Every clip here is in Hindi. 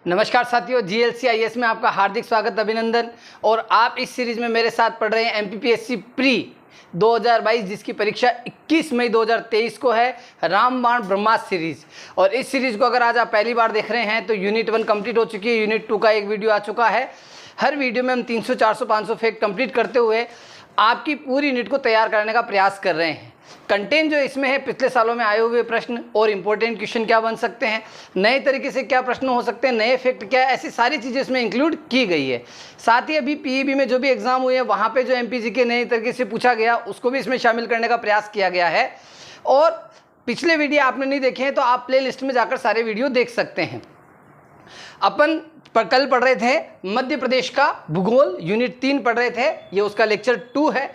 नमस्कार साथियों, GLCIS में आपका हार्दिक स्वागत, अभिनंदन। और आप इस सीरीज़ में मेरे साथ पढ़ रहे हैं MPPSC प्री 2022, जिसकी परीक्षा 21 मई 2023 को है, रामबाण ब्रह्मास्त्र सीरीज़। और इस सीरीज़ को अगर आज आप पहली बार देख रहे हैं तो यूनिट 1 कंप्लीट हो चुकी है, यूनिट 2 का एक वीडियो आ चुका है। हर वीडियो में हम 300, 400, 500 फैक्ट कंप्लीट करते हुए आपकी पूरी यूनिट को तैयार करने का प्रयास कर रहे हैं। कंटेंट जो इसमें है, पिछले सालों में आए हुए प्रश्न और इंपॉर्टेंट क्वेश्चन क्या बन सकते हैं, नए तरीके से क्या प्रश्न हो सकते हैं, नए फैक्ट क्या है, ऐसी सारी चीज़ें इसमें इंक्लूड की गई है। साथ ही अभी PEB में जो भी एग्जाम हुए हैं वहाँ पे जो MPG के नए तरीके से पूछा गया उसको भी इसमें शामिल करने का प्रयास किया गया है। और पिछले वीडियो आपने नहीं देखे हैं तो आप प्ले लिस्ट में जाकर सारे वीडियो देख सकते हैं। अपन कल पढ़ रहे थे मध्य प्रदेश का भूगोल, यूनिट 3 पढ़ रहे थे, ये उसका लेक्चर 2 है।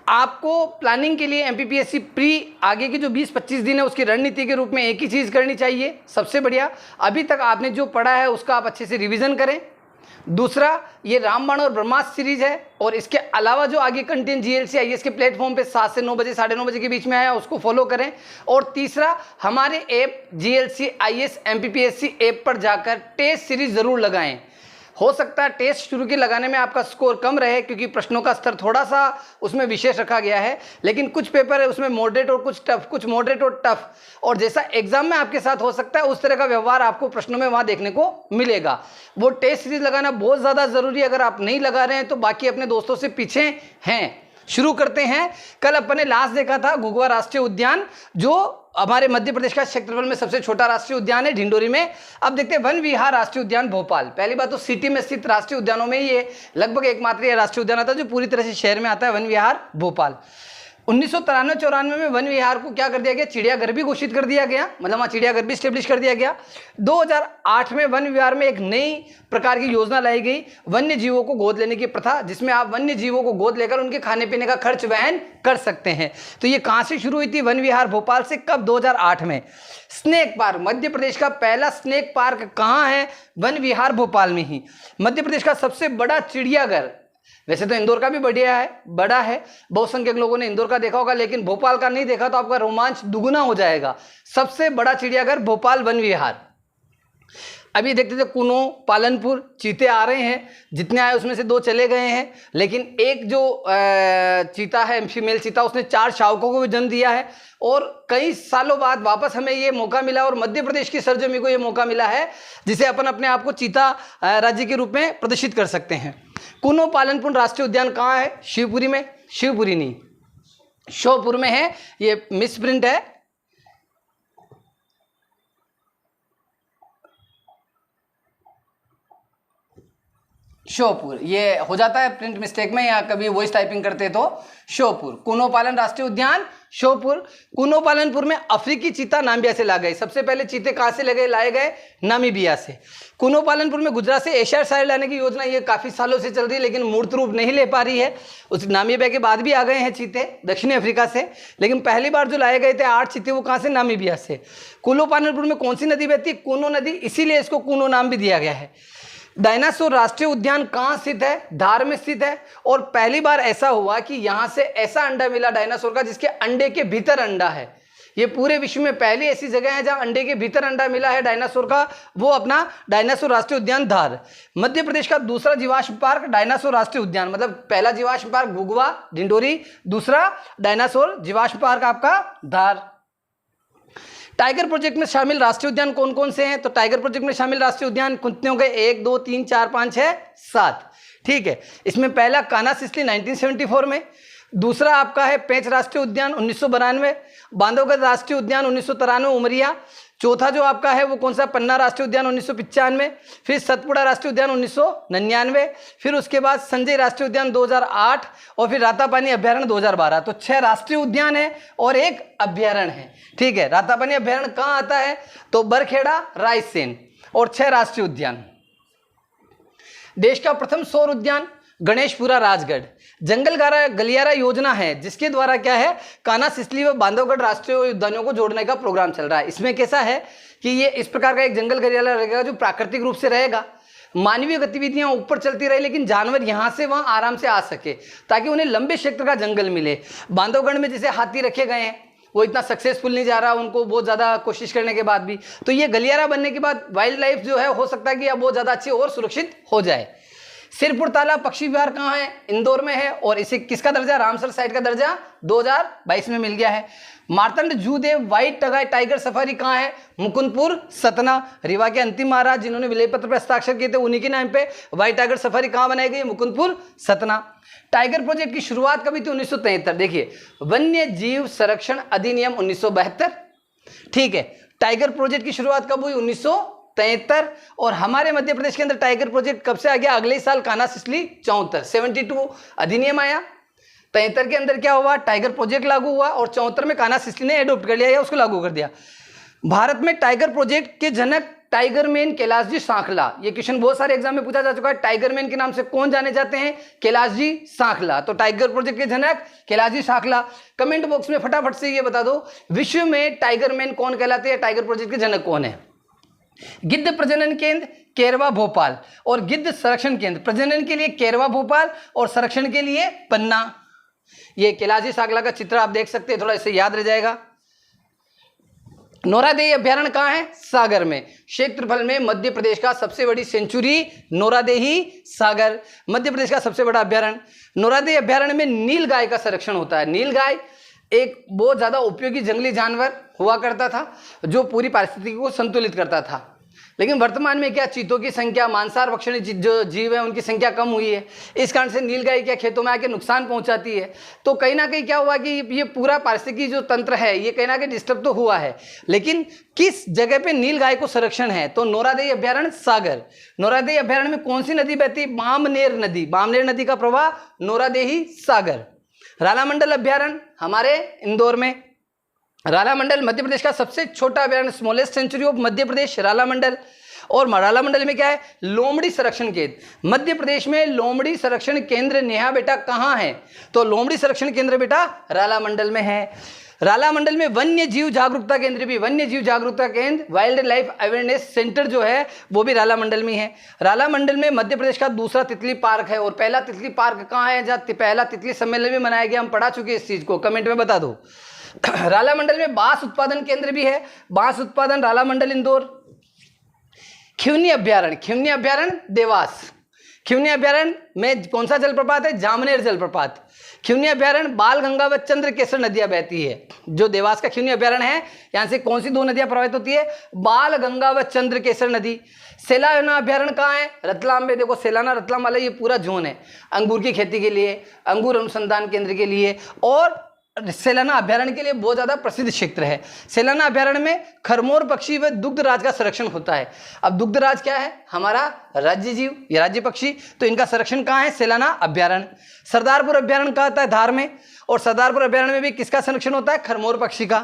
आपको प्लानिंग के लिए MPPSC प्री आगे के जो 20-25 दिन है उसकी रणनीति के रूप में एक ही चीज़ करनी चाहिए, सबसे बढ़िया, अभी तक आपने जो पढ़ा है उसका आप अच्छे से रिवीजन करें। दूसरा, ये रामबाण और ब्रह्मास्त्र सीरीज है, और इसके अलावा जो आगे कंटेंट GLCIS के प्लेटफॉर्म पे 7 से 9 बजे, 9:30 बजे के बीच में आया उसको फॉलो करें। और तीसरा, हमारे ऐप GLCIS MPPSC ऐप पर जाकर टेस्ट सीरीज ज़रूर लगाएं। हो सकता है टेस्ट शुरू के लगाने में आपका स्कोर कम रहे क्योंकि प्रश्नों का स्तर थोड़ा सा उसमें विशेष रखा गया है, लेकिन कुछ पेपर है उसमें मॉडरेट और कुछ टफ, कुछ मॉडरेट और टफ, और जैसा एग्जाम में आपके साथ हो सकता है उस तरह का व्यवहार आपको प्रश्नों में वहाँ देखने को मिलेगा। वो टेस्ट सीरीज लगाना बहुत ज़्यादा ज़रूरी है। अगर आप नहीं लगा रहे हैं तो बाकी अपने दोस्तों से पीछे हैं। शुरू करते हैं। कल अपन ने लास्ट देखा था घुघुआ राष्ट्रीय उद्यान, जो हमारे मध्य प्रदेश का क्षेत्रफल में सबसे छोटा राष्ट्रीय उद्यान है, ढिंडोरी में। अब देखते हैं वन विहार राष्ट्रीय उद्यान भोपाल। पहली बात तो सिटी में स्थित राष्ट्रीय उद्यानों में ये लगभग एकमात्र ये राष्ट्रीय उद्यान आता है जो पूरी तरह से शहर में आता है, वन विहार भोपाल। 1993-94 में वन विहार को क्या कर दिया गया, चिड़ियाघर भी घोषित कर दिया गया, मतलब वहाँ चिड़ियाघर भी स्टेब्लिश कर दिया गया। 2008 में वन विहार में एक नई प्रकार की योजना लाई गई, वन्य जीवों को गोद लेने की प्रथा, जिसमें आप वन्य जीवों को गोद लेकर उनके खाने पीने का खर्च वहन कर सकते हैं। तो ये कहाँ से शुरू हुई थी, वन विहार भोपाल से। कब, 2008 में। स्नेक पार्क, मध्य प्रदेश का पहला स्नेक पार्क कहाँ है, वन विहार भोपाल में ही। मध्य प्रदेश का सबसे बड़ा चिड़ियाघर, वैसे तो इंदौर का भी बड़ा है, बहुत संख्यक लोगों ने इंदौर का देखा होगा, लेकिन भोपाल का नहीं देखा तो आपका रोमांच दुगुना हो जाएगा। सबसे बड़ा चिड़ियाघर भोपाल वन विहार। अभी देखते थे कुनो, पालनपुर, चीते आ रहे हैं, जितने आए उसमें से 2 चले गए हैं, लेकिन एक जो चीता है, फीमेल चीता, उसने 4 शावकों को भी जन्म दिया है। और कई सालों बाद वापस हमें ये मौका मिला, और मध्य प्रदेश की सरजमी को ये मौका मिला है जिसे अपन अपने आप को चीता राज्य के रूप में प्रदर्शित कर सकते हैं। कुनो पालनपुर राष्ट्रीय उद्यान कहाँ है, शिवपुरी में, शिवपुरी नहीं, श्योपुर में है, ये मिस प्रिंट है। श्योपुर, ये हो जाता है प्रिंट मिस्टेक में, या कभी वॉइस टाइपिंग करते तो श्योपुर। कुनो पालन राष्ट्रीय उद्यान श्योपुर। कुनो पालनपुर में अफ्रीकी चीता नामीबिया से लाए गए। सबसे पहले चीते कहाँ से लाए गए, नामीबिया से। कुनो पालनपुर में गुजरात से एशियाई साइड लाने की योजना ये काफ़ी सालों से चल रही है, लेकिन मूर्त रूप नहीं ले पा रही है। उस नामीबिया के बाद भी आ गए हैं चीते दक्षिणी अफ्रीका से, लेकिन पहली बार जो लाए गए थे 8 चीते, वो कहाँ से, नामीबिया से। कुनो पालनपुर में कौन सी नदी बहती, कुनो नदी, इसीलिए इसको कुनो नाम भी दिया गया है। डायनासोर राष्ट्रीय उद्यान कहाँ स्थित है, धार में स्थित है। और पहली बार ऐसा हुआ कि यहाँ से ऐसा अंडा मिला डायनासोर का जिसके अंडे के भीतर अंडा है। ये पूरे विश्व में पहली ऐसी जगह है जहाँ अंडे के भीतर अंडा मिला है डायनासोर का, वो अपना डायनासोर राष्ट्रीय उद्यान धार। मध्य प्रदेश का दूसरा जीवाश्म पार्क डायनासोर राष्ट्रीय उद्यान, मतलब पहला जीवाश्म पार्क घुघुआ ढिंडोरी, दूसरा डायनासोर जीवाश्म पार्क आपका धार। टाइगर प्रोजेक्ट में शामिल राष्ट्रीय उद्यान कौन कौन से हैं, तो टाइगर प्रोजेक्ट में शामिल राष्ट्रीय उद्यान कितने हो गए, 1, 2, 3, 4, 5, 6, 7, ठीक है। इसमें पहला कान्हा सिसली 1974 में, दूसरा आपका है पेंच राष्ट्रीय उद्यान 1992, बांधवगढ़ राष्ट्रीय उद्यान 1993 उमरिया, चौथा जो आपका है वो कौन सा, पन्ना राष्ट्रीय उद्यान 1995, फिर सतपुड़ा राष्ट्रीय उद्यान 1999, फिर उसके बाद संजय राष्ट्रीय उद्यान 2008, और फिर रातापानी अभ्यारण्य 2012। तो 6 राष्ट्रीय उद्यान है और 1 अभ्यारण्य है, ठीक है। रातापानी अभ्यारण्य कहाँ आता है, तो बरखेड़ा, रायसेन, और 6 राष्ट्रीय उद्यान। देश का प्रथम सौर उद्यान गणेशपुरा राजगढ़। जंगल गलियारा योजना है जिसके द्वारा क्या है, कान्हा सिसली व बांधवगढ़ राष्ट्रीय उद्यानों को जोड़ने का प्रोग्राम चल रहा है। इसमें कैसा है कि ये इस प्रकार का एक जंगल गलियारा रहेगा जो प्राकृतिक रूप से रहेगा, मानवीय गतिविधियां ऊपर चलती रहे लेकिन जानवर यहां से वहां आराम से आ सके, ताकि उन्हें लंबे क्षेत्र का जंगल मिले। बांधवगढ़ में जैसे हाथी रखे गए हैं, वो इतना सक्सेसफुल नहीं जा रहा, उनको बहुत ज़्यादा कोशिश करने के बाद भी। तो ये गलियारा बनने के बाद वाइल्ड लाइफ जो है हो सकता है कि अब बहुत ज़्यादा अच्छी और सुरक्षित हो जाए। सिरपुर तालाब पक्षी विहार कहाँ है? इंदौर में है। और इसे किसका दर्जा? रामसर साइट का दर्जा 2022 में मिल गया है। Martand Judev white tiger safari कहाँ है? मुकुंदपुर सतना। रीवा के अंतिम महाराज जिन्होंने विलय पत्र पर हस्ताक्षर किए थे उन्हीं के नाम पे व्हाइट टाइगर सफारी कहाँ बनाई गई? मुकुंदपुर सतना। टाइगर प्रोजेक्ट की शुरुआत कभी थी? 1973। देखिए, वन्य जीव संरक्षण अधिनियम 1972, ठीक है। टाइगर प्रोजेक्ट की शुरुआत कब हुई? 1973। और हमारे मध्य प्रदेश के अंदर टाइगर प्रोजेक्ट कब से आ गया? अगले साल कान्हा सिसली 74, 72 अधिनियम आया। 73 के अंदर क्या हुआ? टाइगर प्रोजेक्ट लागू हुआ और 74 में कान्हा सिसली ने एडॉप्ट कर लिया या उसको लागू कर दिया। भारत में टाइगर प्रोजेक्ट के जनक टाइगर मैन कैलाश जी सांखला। ये क्वेश्चन बहुत सारे एग्जाम में पूछा जा चुका है। टाइगर मैन के नाम से कौन जाने जाते हैं? कैलाश जी सांखला। तो टाइगर प्रोजेक्ट के जनक कैलाश जी सांखला। कमेंट बॉक्स में फटाफट से ये बता दो, विश्व में टाइगर मैन कौन कहलाते हैं? टाइगर प्रोजेक्ट के जनक कौन है? गिद्ध प्रजनन केंद्र केरवा भोपाल और गिद्ध संरक्षण केंद्र, प्रजनन के लिए केरवा भोपाल और संरक्षण के लिए पन्ना। ये कैलाश जी सांखला का चित्र आप देख सकते हैं, थोड़ा इसे याद रह जाएगा। नौरादेही अभ्यारण्य कहाँ है? सागर में। क्षेत्रफल में मध्य प्रदेश का सबसे बड़ी सेंचुरी नौरादेही सागर, मध्य प्रदेश का सबसे बड़ा अभ्यारण्य। नौरादेही अभ्यारण्य में नील गाय का संरक्षण होता है। नील गाय एक बहुत ज्यादा उपयोगी जंगली जानवर हुआ करता था जो पूरी पारिस्थितिकी को संतुलित करता था। लेकिन वर्तमान में क्या, चीतों की संख्या, मांसाहार भक्षणी जो जीव है उनकी संख्या कम हुई है। इस कारण से नीलगाय क्या खेतों में आके नुकसान पहुंचाती है। तो कहीं ना कहीं क्या हुआ कि ये पूरा पारिस्थितिकी जो तंत्र है ये कहीं ना कहीं डिस्टर्ब तो हुआ है। लेकिन किस जगह पे नीलगाय को संरक्षण है? तो नौरादेही अभ्यारण्य सागर। नौरादेही अभ्यारण्य में कौन सी नदी बहती? बामनेर नदी। बामनेर नदी का प्रवाह नौरादेही सागर। रालामंडल अभ्यारण्य हमारे इंदौर में। रालामंडल मध्य प्रदेश का सबसे छोटा अभ्यारण्य, smallest century of Madhya Pradesh Ralamandal. और रालामंडल में क्या है? लोमड़ी संरक्षण केंद्र। मध्य प्रदेश में लोमड़ी संरक्षण केंद्र नेहा बेटा कहाँ है? तो लोमड़ी संरक्षण केंद्र बेटा रालामंडल में है। रालामंडल में वन्य जीव जागरूकता केंद्र भी, वन्य जीव जागरूकता केंद्र, वाइल्ड लाइफ अवेयरनेस सेंटर जो है वो भी रालामंडल में है। रालामंडल में मध्य प्रदेश का दूसरा तितली पार्क है। और पहला तितली पार्क कहाँ है? जहाँ पहला तितली सम्मेलन में मनाया गया, हम पढ़ा चुके इस चीज को, कमेंट में बता दो। रालामंडल में बांस उत्पादन केंद्र भी है, बांस उत्पादन रालामंडल इंदौर। खिवनी अभ्यारण्य, खिवनी अभ्यारण्य देवास। खिवनी अभ्यारण्य में कौन सा जलप्रपात है? जामनेर जलप्रपात। खिवनी अभ्यारण्य बाल गंगा व चंद्र केसर नदियां बहती है। जो देवास का खिवनी अभ्यारण्य है, यहां से कौन सी दो नदियां प्रवाहित होती है? बाल गंगा व चंद्र केसर नदी। सेलाना अभ्यारण्य कहाँ है? रतलाम में। देखो सेलाना रतलाम वाला ये पूरा जोन है अंगूर की खेती के लिए, अंगूर अनुसंधान केंद्र के लिए और सेलाना अभ्यारण्य के लिए बहुत ज्यादा प्रसिद्ध क्षेत्र है। सेलाना अभ्यारण्य में खरमोर पक्षी व दुग्धराज का संरक्षण होता है। अब दुग्धराज क्या है? हमारा राज्य जीव या राज्य पक्षी। तो इनका संरक्षण कहाँ है? सेलाना अभ्यारण्य। सरदारपुर अभ्यारण्य कहाँ आता है? धार में। और सरदारपुर अभ्यारण्य में भी किसका संरक्षण होता है? खरमोर पक्षी का।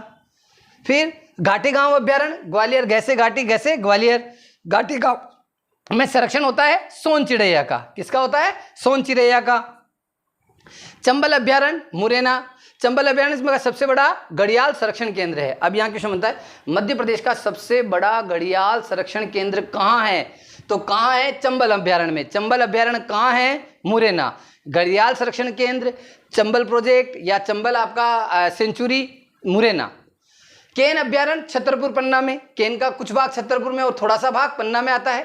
फिर घाटी गांव अभ्यारण्य ग्वालियर, गैसे घाटी, गैसे ग्वालियर। घाटी गांव में संरक्षण होता है सोन चिड़ैया का। किसका होता है? सोन चिड़ैया का। चंबल अभ्यारण्य मुरैना। चंबल अभ्यारण्य में सबसे बड़ा घड़ियाल संरक्षण केंद्र है। अब यहाँ क्वेश्चन बनता है, मध्य प्रदेश का सबसे बड़ा घड़ियाल संरक्षण केंद्र कहाँ है? तो कहाँ है? चंबल अभ्यारण्य में। चंबल अभ्यारण्य कहाँ है? मुरैना। घड़ियाल संरक्षण केंद्र, चंबल प्रोजेक्ट या चंबल आपका सेंचुरी, मुरैना। केन अभ्यारण्य छतरपुर पन्ना में। केन का कुछ भाग छतरपुर में और थोड़ा सा भाग पन्ना में आता है।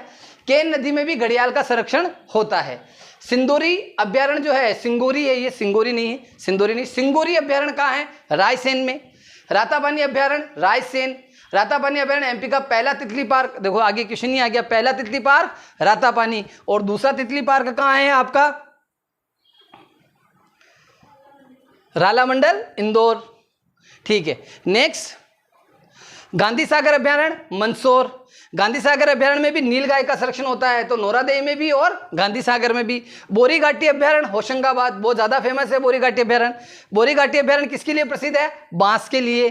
केन नदी में भी घड़ियाल का संरक्षण होता है। सिंदोरी अभ्यारण्य जो है, सिंगोरी है ये, सिंगोरी नहीं है, सिंदोरी नहीं। सिंगोरी अभ्यारण्य कहाँ है? रायसेन में। रातापानी अभ्यारण्य रायसेन। रातापानी अभ्यारण्य एमपी का पहला तितली पार्क। देखो आगे क्वेश्चन नहीं आ गया, पहला तितली पार्क रातापानी। और दूसरा तितली पार्क कहाँ है आपका? रालामंडल इंदौर। ठीक है, नेक्स्ट गांधी सागर अभ्यारण्य मंदसौर। गांधी सागर अभ्यारण्य में भी नीलगाय का संरक्षण होता है, तो नौरादेही में भी और गांधी सागर में भी। बोरी घाटी अभ्यारण्य होशंगाबाद, बहुत ज्यादा फेमस है बोरी घाटी अभ्यारण्य। बोरी घाटी अभ्यारण्य किसके लिए प्रसिद्ध है? बांस के लिए।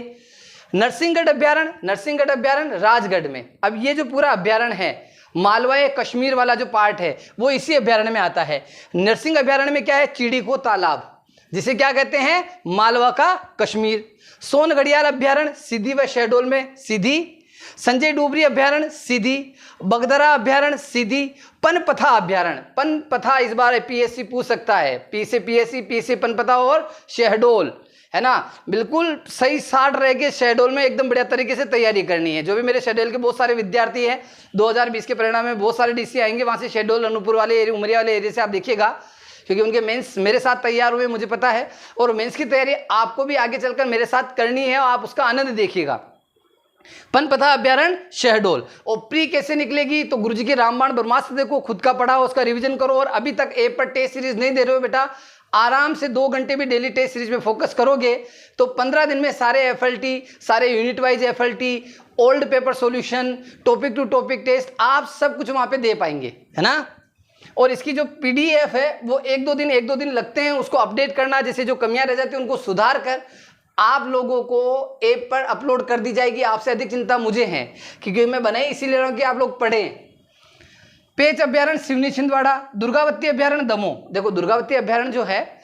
नरसिंहगढ़ अभ्यारण्य, नरसिंहगढ़ अभ्यारण्य राजगढ़ में। अब ये जो पूरा अभ्यारण्य है, मालवा कश्मीर वाला जो पार्ट है वो इसी अभ्यारण्य में आता है। नरसिंह अभ्यारण्य में क्या है? चिड़ीको तालाब, जिसे क्या कहते हैं? मालवा का कश्मीर। सोन घड़ियाल अभ्यारण्य सीधी व शहडोल में, सीधी। संजय डोबरी अभ्यारण्य सीधी। बगदरा अभ्यारण्य सीधी। पनपथा अभ्यारण्य, पनपथा इस बार पीएससी पूछ सकता है, पी से पीएससी, पी से पनपथा और शहडोल, है ना, बिल्कुल सही साठ रह के शेड्यूल में एकदम बढ़िया तरीके से तैयारी करनी है। जो भी मेरे शेड्यूल के बहुत सारे विद्यार्थी हैं, 2020 के परिणाम में बहुत सारे डीसी आएंगे, वहाँ से शेड्यूल अनूपपुर वाले एरिया, उमरिया वाले एरिया से आप देखिएगा, क्योंकि उनके मेंस मेरे साथ तैयार हुए, मुझे पता है, और मेंस की तैयारी आपको भी आगे चलकर मेरे साथ करनी है, और आप उसका आनंद देखिएगा। पनपथा अभ्यारण्य शहडोल। और प्री कैसे निकलेगी, तो गुरुजी के रामबाण ब्रह्मास्त्र देखो, खुद का पढ़ा, उसका रिवीजन करो, और अभी तक ए पर टेस्ट सीरीज नहीं दे रहे हो बेटा, आराम से 2 घंटे भी डेली टेस्ट सीरीज में फोकस करोगे तो 15 दिन में सारे एफएलटी, सारे unit wise FLT, old paper solution, topic to topic test, आप सब कुछ वहां पे दे पाएंगे, है ना। और इसकी जो पीडीएफ है वो 1-2 दिन लगते हैं उसको अपडेट करना, जैसे जो कमियां रह जाती हैं उनको सुधार कर आप लोगों को ऐप पर अपलोड कर दी जाएगी। आपसे अधिक चिंता मुझे है, क्योंकि मैं बनाई इसीलिए रहा हूं कि आप लोग पढ़ें। पेच अभ्यारण्य सिवनी छिंदवाड़ा, दुर्गावती अभ्यारण्य दमोह। देखो दुर्गावती अभ्यारण्य जो है,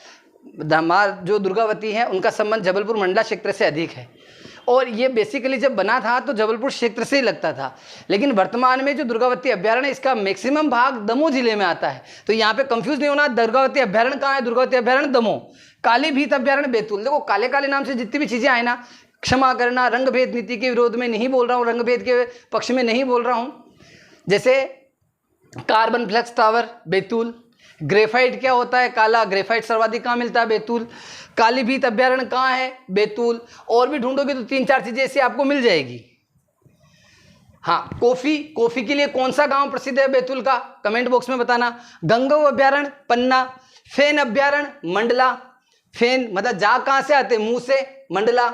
जो दुर्गावती है उनका संबंध जबलपुर मंडला क्षेत्र से अधिक है, और ये बेसिकली जब बना था तो जबलपुर क्षेत्र से ही लगता था, लेकिन वर्तमान में जो दुर्गावती अभ्यारण्य इसका मैक्सिमम भाग दमोह जिले में आता है। तो यहाँ पे कंफ्यूज नहीं होना, दुर्गावती अभ्यारण्य कहाँ है, दुर्गावती अभ्यारण्य दमोह। कालीभीत अभ्यारण्य बैतूल। देखो काले काले नाम से जितनी भी चीजें आए ना, क्षमा करना, रंग भेद नीति के विरोध में नहीं बोल रहा हूँ, रंग भेद के पक्ष में नहीं बोल रहा हूँ। जैसे carbon flex tower Betul, graphite क्या होता है, काला ग्रेफाइट सर्वाधिक कहाँ मिलता है, बैतूल। कालीभीत अभ्यारण्य कहाँ है, बैतूल। और भी ढूंढोगे तो 3-4 चीजें ऐसी आपको मिल जाएगी। हाँ, कॉफी के लिए कौन सा गांव प्रसिद्ध है बैतूल का, कमेंट बॉक्स में बताना। गंगव अभ्यारण्य पन्ना, फेन अभ्यारण्य मंडला। फेन मतलब जा कहां से आते, मुंह से, मंडला।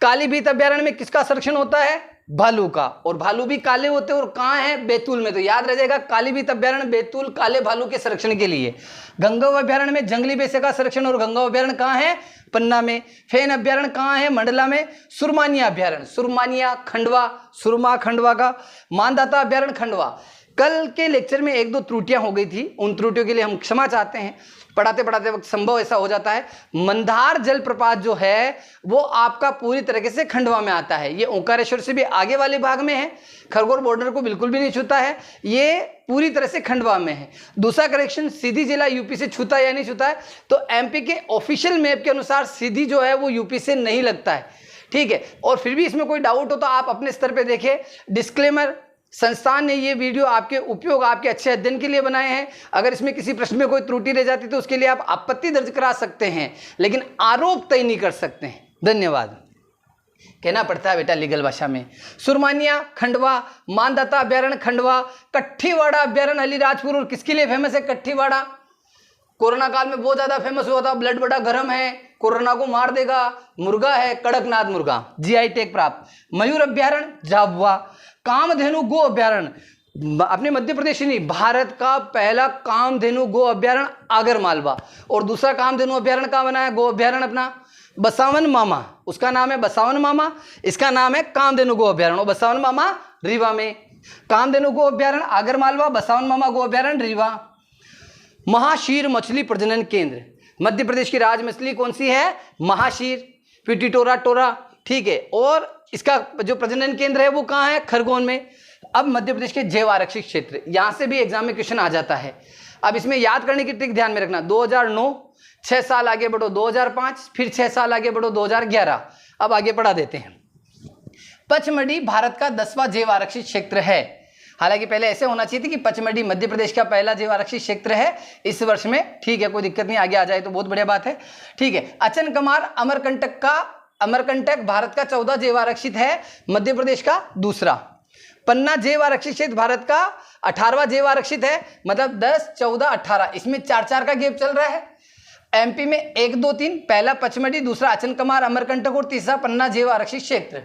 कालीभीत अभ्यारण्य में किसका संरक्षण होता है, भालू का, और भालू भी काले होते हैं, और कहाँ है, बैतूल में। तो याद रह जाएगा कालीभीत अभ्यारण्य बैतूल, काले भालू के संरक्षण के लिए। गंगव अभ्यारण्य में जंगली बेसे का संरक्षण, और गंगव अभ्यारण्य कहाँ है, पन्ना में। फेन अभ्यारण्य कहाँ है, मंडला में। सुरमानिया अभ्यारण्य, सुरमानिया खंडवा, सुरमा खंडवा का। मानदाता अभ्यारण्य खंडवा। कल के लेक्चर में 1-2 त्रुटियां हो गई थी, उन त्रुटियों के लिए हम क्षमा चाहते हैं, पढ़ाते पढ़ाते वक्त संभव ऐसा हो जाता है। मंदार जलप्रपात जो है वो आपका पूरी तरीके से खंडवा में आता है, ये ओंकारेश्वर से भी आगे वाले भाग में है, खरगोन बॉर्डर को बिल्कुल भी नहीं छूता है, ये पूरी तरह से खंडवा में है। दूसरा करेक्शन, सीधी जिला यूपी से छूता है या नहीं छूता है, तो एमपी के ऑफिशियल मैप के अनुसार सीधी जो है वो यूपी से नहीं लगता है, ठीक है। और फिर भी इसमें कोई डाउट हो तो आप अपने स्तर पर देखें। डिस्क्लेमर, संस्थान ने ये वीडियो आपके उपयोग, आपके अच्छे अध्ययन के लिए बनाए हैं। अगर इसमें किसी प्रश्न में कोई त्रुटि रह जाती तो उसके लिए आप आपत्ति दर्ज करा सकते हैं, लेकिन आरोप तय नहीं कर सकते हैं। धन्यवाद कहना पड़ता है बेटा लीगल भाषा में। सुरमानिया खंडवा, मानदाता अभ्यारण्य खंडवा, कट्ठीवाड़ा अभ्यारण्य अलीराजपुर। और किसके लिए फेमस है कट्ठीवाड़ा, कोरोना काल में बहुत ज्यादा फेमस हुआ था, ब्लड बड़ा गर्म है, कोरोना को मार देगा, मुर्गा है कड़कनाथ मुर्गा, जीआई टैग प्राप्त। मयूर अभ्यारण्य झाबुआ। कामधेनु गो अभ्यारण्य अपने मध्य प्रदेश ही नहीं, भारत का पहला कामधेनु गो अभ्यारण्य आगर मालवा। और दूसरा कामधेनु अभ्यारण्य कहाँ बना है, गो अभ्यारण्य अपना बसावन मामा, उसका नाम है बसावन मामा, इसका नाम है कामधेनु गो अभ्यारण्य। और बसावन मामा रीवा में, कामधेनु गो अभ्यारण्य आगर मालवा, बसावन मामा गो अभ्यारण्य रीवा। महाशीर मछली प्रजनन केंद्र, मध्य प्रदेश की राज मछली कौन सी है, महाशीर, पिटीटोरा टोरा, ठीक है। और इसका जो प्रजनन केंद्र है वो कहाँ है, खरगोन में। अब मध्य प्रदेश के जैव आरक्षित क्षेत्र, यहां से भी एग्जाम में क्वेश्चन आ जाता है। अब इसमें याद करने की ट्रिक ध्यान में रखना, 2009, 6 साल आगे बढ़ो 2005, फिर 6 साल आगे बढ़ो 2011। अब आगे बढ़ा देते हैं। पचमढ़ी भारत का 10वां जैव आरक्षित क्षेत्र है। हालांकि पहले ऐसे होना चाहिए थी कि पचमढ़ी मध्य प्रदेश का पहला जैव आरक्षित क्षेत्र है इस वर्ष में, ठीक है, कोई दिक्कत नहीं, आगे आ जाए तो बहुत बढ़िया बात है, ठीक है। अचनकमार अमरकंटक भारत का 14 जैव आरक्षित है, मध्य प्रदेश का दूसरा। पन्ना जैव आरक्षित क्षेत्र भारत का 18वां जैव आरक्षित है, मतलब 10, 14, 18, इसमें 4-4 का गैप चल रहा है। एमपी में 1, 2, 3, पहला पचमढ़ी, दूसरा अचनकमार अमरकंटक और तीसरा पन्ना जैव आरक्षित क्षेत्र,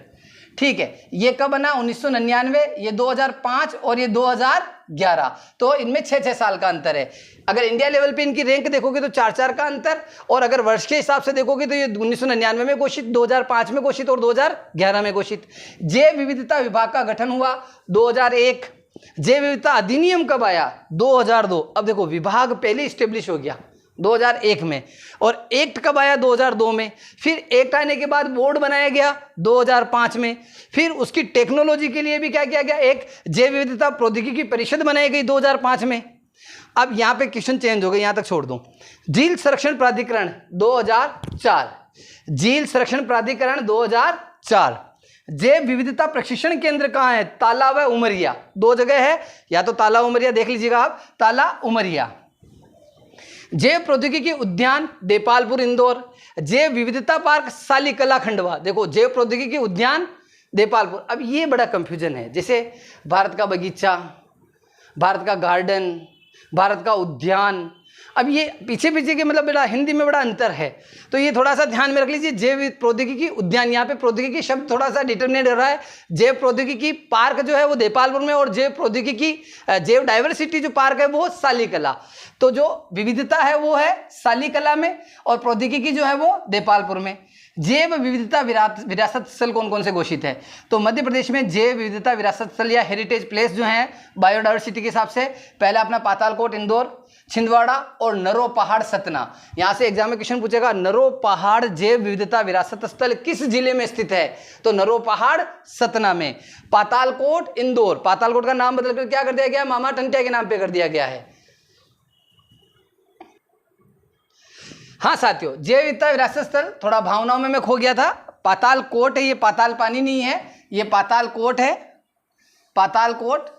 ठीक है। ये कब बना, 1999, ये 2005 और ये 2011, तो इनमें 6-6 साल का अंतर है। अगर इंडिया लेवल पे इनकी रैंक देखोगे तो 4-4 का अंतर, और अगर वर्ष के हिसाब से देखोगे तो ये 1999 में घोषित, 2005 में घोषित और 2011 में घोषित। जैव विविधता विभाग का गठन हुआ 2001। जैव विविधता अधिनियम कब आया, 2002। अब देखो विभाग पहले स्टेब्लिश हो गया 2001 में, और एक्ट कब आया, 2002 में। फिर एक्ट आने के बाद बोर्ड बनाया गया 2005 में। फिर उसकी टेक्नोलॉजी के लिए भी क्या किया गया, एक जैव विविधता प्रौद्योगिकी परिषद बनाई गई 2005 में। अब यहाँ पे क्वेश्चन चेंज हो गए, यहाँ तक छोड़ दूं। झील संरक्षण प्राधिकरण 2004, झील संरक्षण प्राधिकरण 2004। जैव विविधता प्रशिक्षण केंद्र कहाँ है? ताला व उमरिया, दो जगह है, या तो ताला उमरिया देख लीजिएगा आप, ताला उमरिया। जैव प्रौद्योगिकी उद्यान देपालपुर इंदौर। जैव विविधता पार्क सालीकला खंडवा। देखो जैव प्रौद्योगिकी उद्यान देपालपुर। अब ये बड़ा कंफ्यूजन है, जैसे भारत का बगीचा, भारत का गार्डन, भारत का उद्यान, अब ये पीछे पीछे के मतलब बड़ा हिंदी में बड़ा अंतर है, तो ये थोड़ा सा ध्यान में रख लीजिए। जैव प्रौद्योगिकी उद्यान, यहाँ पे प्रौद्योगिकी शब्द थोड़ा सा डिटर्मिनेट हो रहा है। जैव प्रौद्योगिकी पार्क जो है वो देपालपुर में, और जैव प्रौद्योगिकी जैव डाइवर्सिटी जो पार्क है वो सालीकला। तो जो विविधता है वो है सालीकला में, और प्रौद्योगिकी जो है वो देपालपुर में। जैव विविधता विरासत स्थल कौन कौन से घोषित है? तो मध्य प्रदेश में जैव विविधता विरासत स्थल या हेरिटेज प्लेस जो हैं बायोडाइवर्सिटी के हिसाब से, पहला अपना पातालकोट इंदौर, छिंदवाड़ा और नरो पहाड़ सतना। यहां से एग्जाम में क्वेश्चन पूछेगा नरो पहाड़ जैव विविधता विरासत स्थल किस जिले में स्थित है? तो नरो पहाड़ सतना में। पातालकोट इंदौर, पातालकोट का नाम बदलकर क्या कर दिया गया? मामा टंटिया के नाम पे कर दिया गया है। हाँ साथियों, जैव विविधता विरासत स्थल थोड़ा भावनाओं में मैं खो गया था। पातालकोट है, ये पाताल पानी नहीं है, ये पातालकोट है। पातालकोट,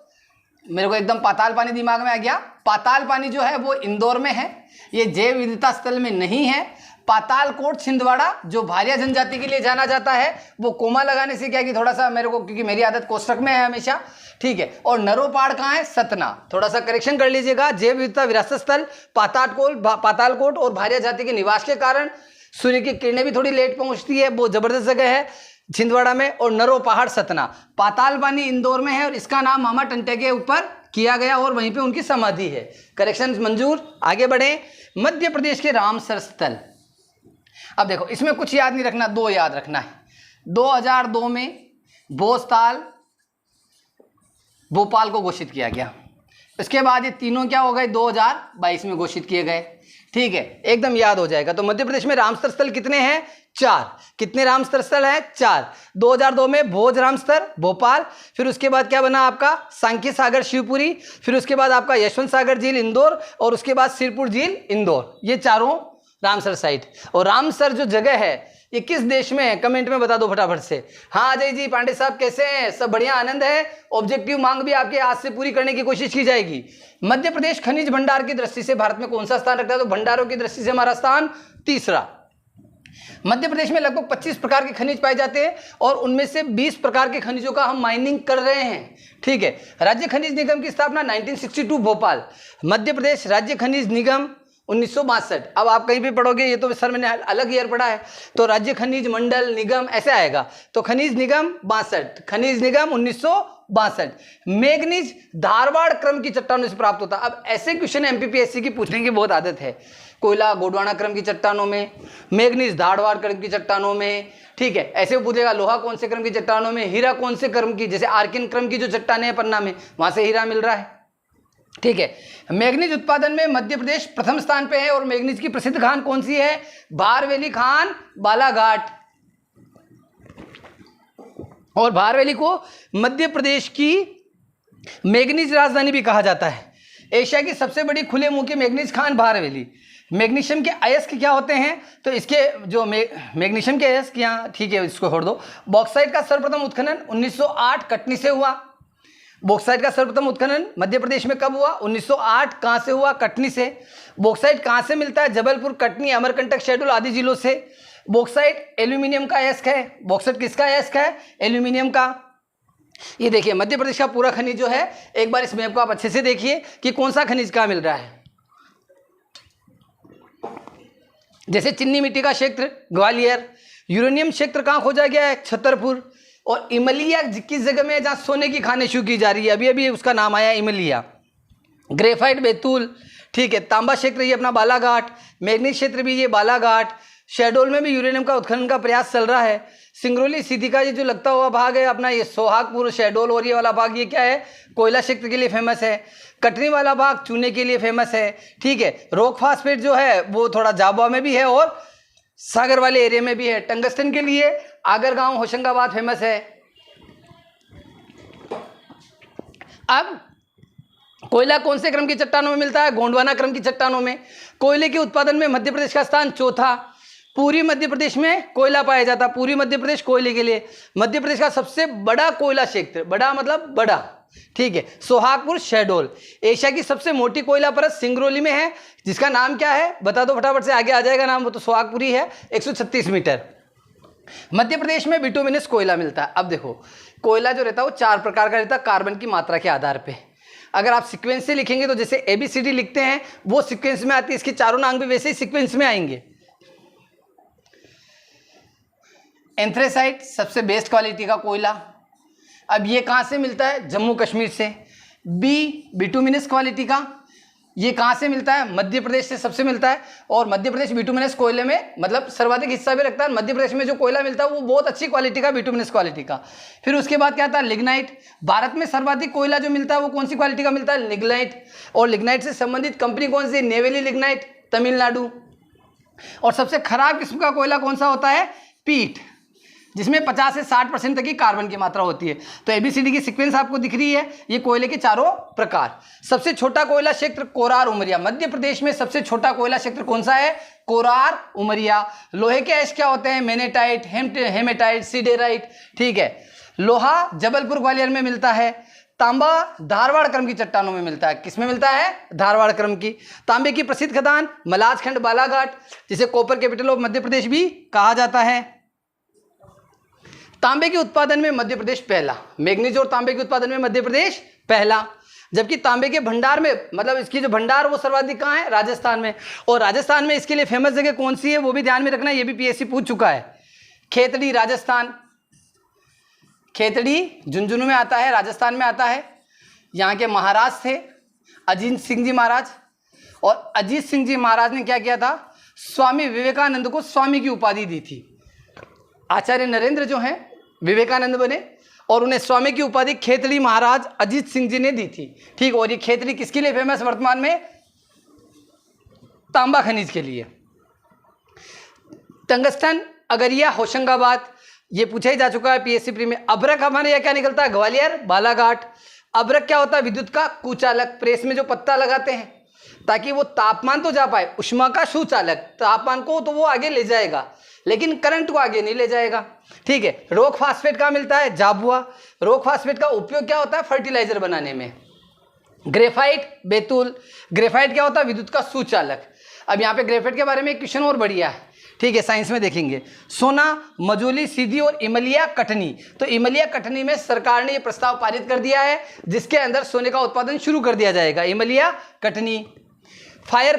मेरे को एकदम पाताल पानी दिमाग में आ गया। पाताल पानी जो है वो इंदौर में है, ये जैव विविधता स्थल में नहीं है। पातालकोट छिंदवाड़ा जो भारिया जनजाति के लिए जाना जाता है, वो कोमा लगाने से क्या कि थोड़ा सा मेरे को, क्योंकि मेरी आदत कोष्टक में है हमेशा, ठीक है। और नरो पहाड़ कहाँ है? सतना। थोड़ा सा करेक्शन कर लीजिएगा। जैव विविधता विरासत स्थल पातालकोट और भारिया जाति के निवास के कारण सूर्य की किरणें भी थोड़ी लेट पहुंचती है, वो जबरदस्त जगह है छिंदवाड़ा में। और नरो पहाड़ सतना, पाताल पानी इंदौर में है, और इसका नाम मामा टंटे के ऊपर किया गया और वहीं पे उनकी समाधि है। करेक्शन मंजूर। आगे बढ़े। मध्य प्रदेश के रामसर स्थल। अब देखो इसमें कुछ याद नहीं रखना, दो याद रखना है। 2002 में भोजताल भोपाल को घोषित किया गया। इसके बाद ये तीनों क्या हो गए? 2022 में घोषित किए गए, ठीक है, एकदम याद हो जाएगा। तो मध्य प्रदेश में रामसर स्थल कितने हैं? 4। कितने रामसर स्थल हैं? 4। 2002 में भोज रामसर भोपाल, फिर उसके बाद क्या बना आपका? सांख्य सागर शिवपुरी, फिर उसके बाद आपका यशवंत सागर झील इंदौर, और उसके बाद सिरपुर झील इंदौर। ये चारों रामसर साइट। और रामसर जो जगह है ये किस देश में है? कमेंट में बता दो फटाफट से। हाँ अजय जी, पांडे साहब कैसे हैं? सब बढ़िया, आनंद है। ऑब्जेक्टिव मांग भी आपके आज से पूरी करने की कोशिश की जाएगी। मध्य प्रदेश खनिज भंडार की दृष्टि से भारत में कौन सा स्थान रखता है? तो भंडारों की दृष्टि से हमारा स्थान तीसरा। मध्य प्रदेश में लगभग 25 प्रकार के खनिज पाए जाते हैं, और उनमें से 20 प्रकार के खनिजों का हम माइनिंग कर रहे हैं, ठीक है। राज्य खनिज निगम की स्थापना 1962 भोपाल। मध्य प्रदेश राज्य खनिज निगम 1962। अब आप कहीं भी पढ़ोगे, ये तो सर मैंने अलग ईयर पढ़ा है, तो राज्य खनिज मंडल निगम ऐसे आएगा। तो खनिज निगम 62, खनिज निगम 1962। मैग्नीज धारवाड़ क्रम की चट्टानों से प्राप्त होता। अब ऐसे क्वेश्चन एमपीपीएससी की पूछने की बहुत आदत है। कोयला गोंडवाना क्रम की चट्टानों में, मैग्नीज धारवाड़ क्रम की चट्टानों में, ठीक है। ऐसे पूछेगा लोहा कौन से क्रम की चट्टानों में, हीरा कौन से क्रम की, जैसे आर्किन क्रम की जो चट्टानें हैं पन्ना में, वहां से हीरा मिल रहा है, ठीक है। मैग्नीज उत्पादन में मध्य प्रदेश प्रथम स्थान पे है, और मैग्नीज की प्रसिद्ध खान कौन सी है? भारवेली खान बालाघाट। और भारवेली को मध्य प्रदेश की मैग्नीज राजधानी भी कहा जाता है। एशिया की सबसे बड़ी खुले मुंह की मैग्नीज खान भारवेली। मैग्नीशियम के अयस्क क्या होते हैं? तो इसके जो मैग्नीशियम के अयस्क, यहाँ ठीक है इसको छोड़ दो। बॉक्साइट का सर्वप्रथम उत्खनन 1908 कटनी से हुआ। बॉक्साइट का सर्वप्रथम उत्खनन मध्य प्रदेश में कब हुआ? 1908। कहाँ से हुआ? कटनी से। बॉक्साइट कहाँ से मिलता है? जबलपुर, कटनी, अमरकंटक, शहडोल आदि जिलों से। बॉक्साइट एल्यूमिनियम का अयस्क है। बॉक्साइट किसका अयस्क है? एल्यूमिनियम का। ये देखिए मध्य प्रदेश का पूरा खनिज जो है, एक बार इस मैप को आप अच्छे से देखिए कि कौन सा खनिज कहाँ मिल रहा है। जैसे चिन्नी मिट्टी का क्षेत्र ग्वालियर, यूरेनियम क्षेत्र कहाँ खोजा गया है? छतरपुर। और इमलिया किस जगह में है जहाँ सोने की खानें शुरू की जा रही है? अभी अभी उसका नाम आया इमलिया। ग्रेफाइट बैतूल, ठीक है। तांबा क्षेत्र ये अपना बालाघाट, मैग्नीज क्षेत्र भी ये बालाघाट। शहडोल में भी यूरेनियम का उत्खनन का प्रयास चल रहा है। सिंगरौली सीधी का ये जो लगता हुआ भाग है अपना, ये सोहागपुर शहडोल और ये वाला भाग, ये क्या है? कोयला क्षेत्र के लिए फेमस है। कटनी वाला भाग चूने के लिए फेमस है, ठीक है। रॉक फास्फेट जो है वो थोड़ा जाबुआ में भी है और सागर वाले एरिया में भी है। टंगस्टन के लिए आगरगांव होशंगाबाद फेमस है। अब कोयला कौन से क्रम की चट्टानों में मिलता है? गोंडवाना क्रम की चट्टानों में। कोयले के उत्पादन में मध्य प्रदेश का स्थान चौथा। पूरी मध्य प्रदेश में कोयला पाया जाता है, पूरी मध्य प्रदेश कोयले के लिए। मध्य प्रदेश का सबसे बड़ा कोयला क्षेत्र, बड़ा मतलब बड़ा, ठीक है, सोहागपुर शहडोल। एशिया की सबसे मोटी कोयला परत सिंगरौली में है, जिसका नाम क्या है बता दो फटाफट से, आगे आ जाएगा नाम, वो तो सोहागपुर ही है, 136 मीटर। मध्य प्रदेश में बिटुमिनस कोयला मिलता है। अब देखो कोयला जो रहता है वो 4 प्रकार का रहता है कार्बन की मात्रा के आधार पे। अगर आप सीक्वेंस से लिखेंगे तो जैसे ABCD लिखते हैं वो सीक्वेंस में आती है, इसके चारों नाम भी वैसे ही सीक्वेंस में आएंगे। एंथ्रेसाइट सबसे बेस्ट क्वालिटी का कोयला। अब ये कहाँ से मिलता है? जम्मू कश्मीर से। बिटुमिनस क्वालिटी का, ये कहाँ से मिलता है? मध्य प्रदेश से सबसे मिलता है। और मध्य प्रदेश बिटुमिनस कोयले में मतलब सर्वाधिक हिस्सा भी रखता है। मध्य प्रदेश में जो कोयला मिलता है वो बहुत अच्छी क्वालिटी का, बिटुमिनस क्वालिटी का। फिर उसके बाद क्या आता है? लिग्नाइट। भारत में सर्वाधिक कोयला जो मिलता है वो कौन सी क्वालिटी का मिलता है? लिग्नाइट। और लिग्नाइट से संबंधित कंपनी कौन सी? नेवेली लिग्नाइट, तमिलनाडु। और सबसे खराब किस्म का कोयला कौन सा होता है? पीट, जिसमें 50 से 60% तक की कार्बन की मात्रा होती है। तो ABCD की सीक्वेंस आपको दिख रही है, ये कोयले के चारों प्रकार। सबसे छोटा कोयला क्षेत्र कोरार उमरिया। मध्य प्रदेश में सबसे छोटा कोयला क्षेत्र कौन सा है? कोरार उमरिया। लोहे के एश क्या होते हैं? मैग्नेटाइट, हेमेटाइट, सिडेराइट, ठीक है। लोहा जबलपुर ग्वालियर में मिलता है। तांबा धारवाड़ क्रम की चट्टानों में मिलता है। किसमें मिलता है? धारवाड़ क्रम की। तांबे की प्रसिद्ध खदान मलाजखंड बालाघाट, जिसे copper capital of Madhya Pradesh भी कहा जाता है। तांबे के उत्पादन में मध्य प्रदेश पहला। मैग्नीज और तांबे के उत्पादन में मध्य प्रदेश पहला। जबकि तांबे के भंडार में मतलब इसकी जो भंडार वो सर्वाधिक कहाँ है? राजस्थान में। और राजस्थान में इसके लिए फेमस जगह कौन सी है वो भी ध्यान में रखना, ये भी PSC पूछ चुका है। खेतड़ी राजस्थान। खेतड़ी झुंझुनू में आता है, राजस्थान में आता है। यहाँ के महाराज थे अजीत सिंह जी महाराज। और अजीत सिंह जी महाराज ने क्या किया था? स्वामी विवेकानंद को स्वामी की उपाधि दी थी। आचार्य नरेंद्र जो हैं विवेकानंद बने और उन्हें स्वामी की उपाधि खेतड़ी महाराज अजीत सिंह जी ने दी थी, ठीक। और ये खेतड़ी किसके लिए फेमस वर्तमान में? तांबा खनिज के लिए। टंगस्टन अगरिया होशंगाबाद, ये पूछा ही जा चुका है PSC प्री में। अभ्रक हमारे यहाँ क्या निकलता है? ग्वालियर बालाघाट। अभ्रक क्या होता है? विद्युत का कुचालक। प्रेस में जो पत्ता लगाते हैं ताकि वो तापमान तो जा पाए, उष्मा का सुचालक, तापमान को तो वो आगे ले जाएगा लेकिन करंट को आगे नहीं ले जाएगा, ठीक है। रॉक फास्फेट कहाँ मिलता है? जाबुआ। रॉक फास्फेट का उपयोग क्या होता है? फर्टिलाइजर बनाने में। ग्रेफाइट बैतूल। ग्रेफाइट क्या होता है? विद्युत का सुचालक। अब यहाँ पे ग्रेफाइट के बारे में एक क्वेश्चन और बढ़िया है, ठीक है, साइंस में देखेंगे। सोना, मजोली, सीधी और इमलिया कटनी। तो इमलिया कटनी में सरकार ने ये प्रस्ताव पारित कर दिया है जिसके अंदर सोने का उत्पादन शुरू कर दिया जाएगा, इमलिया कटनी। Fire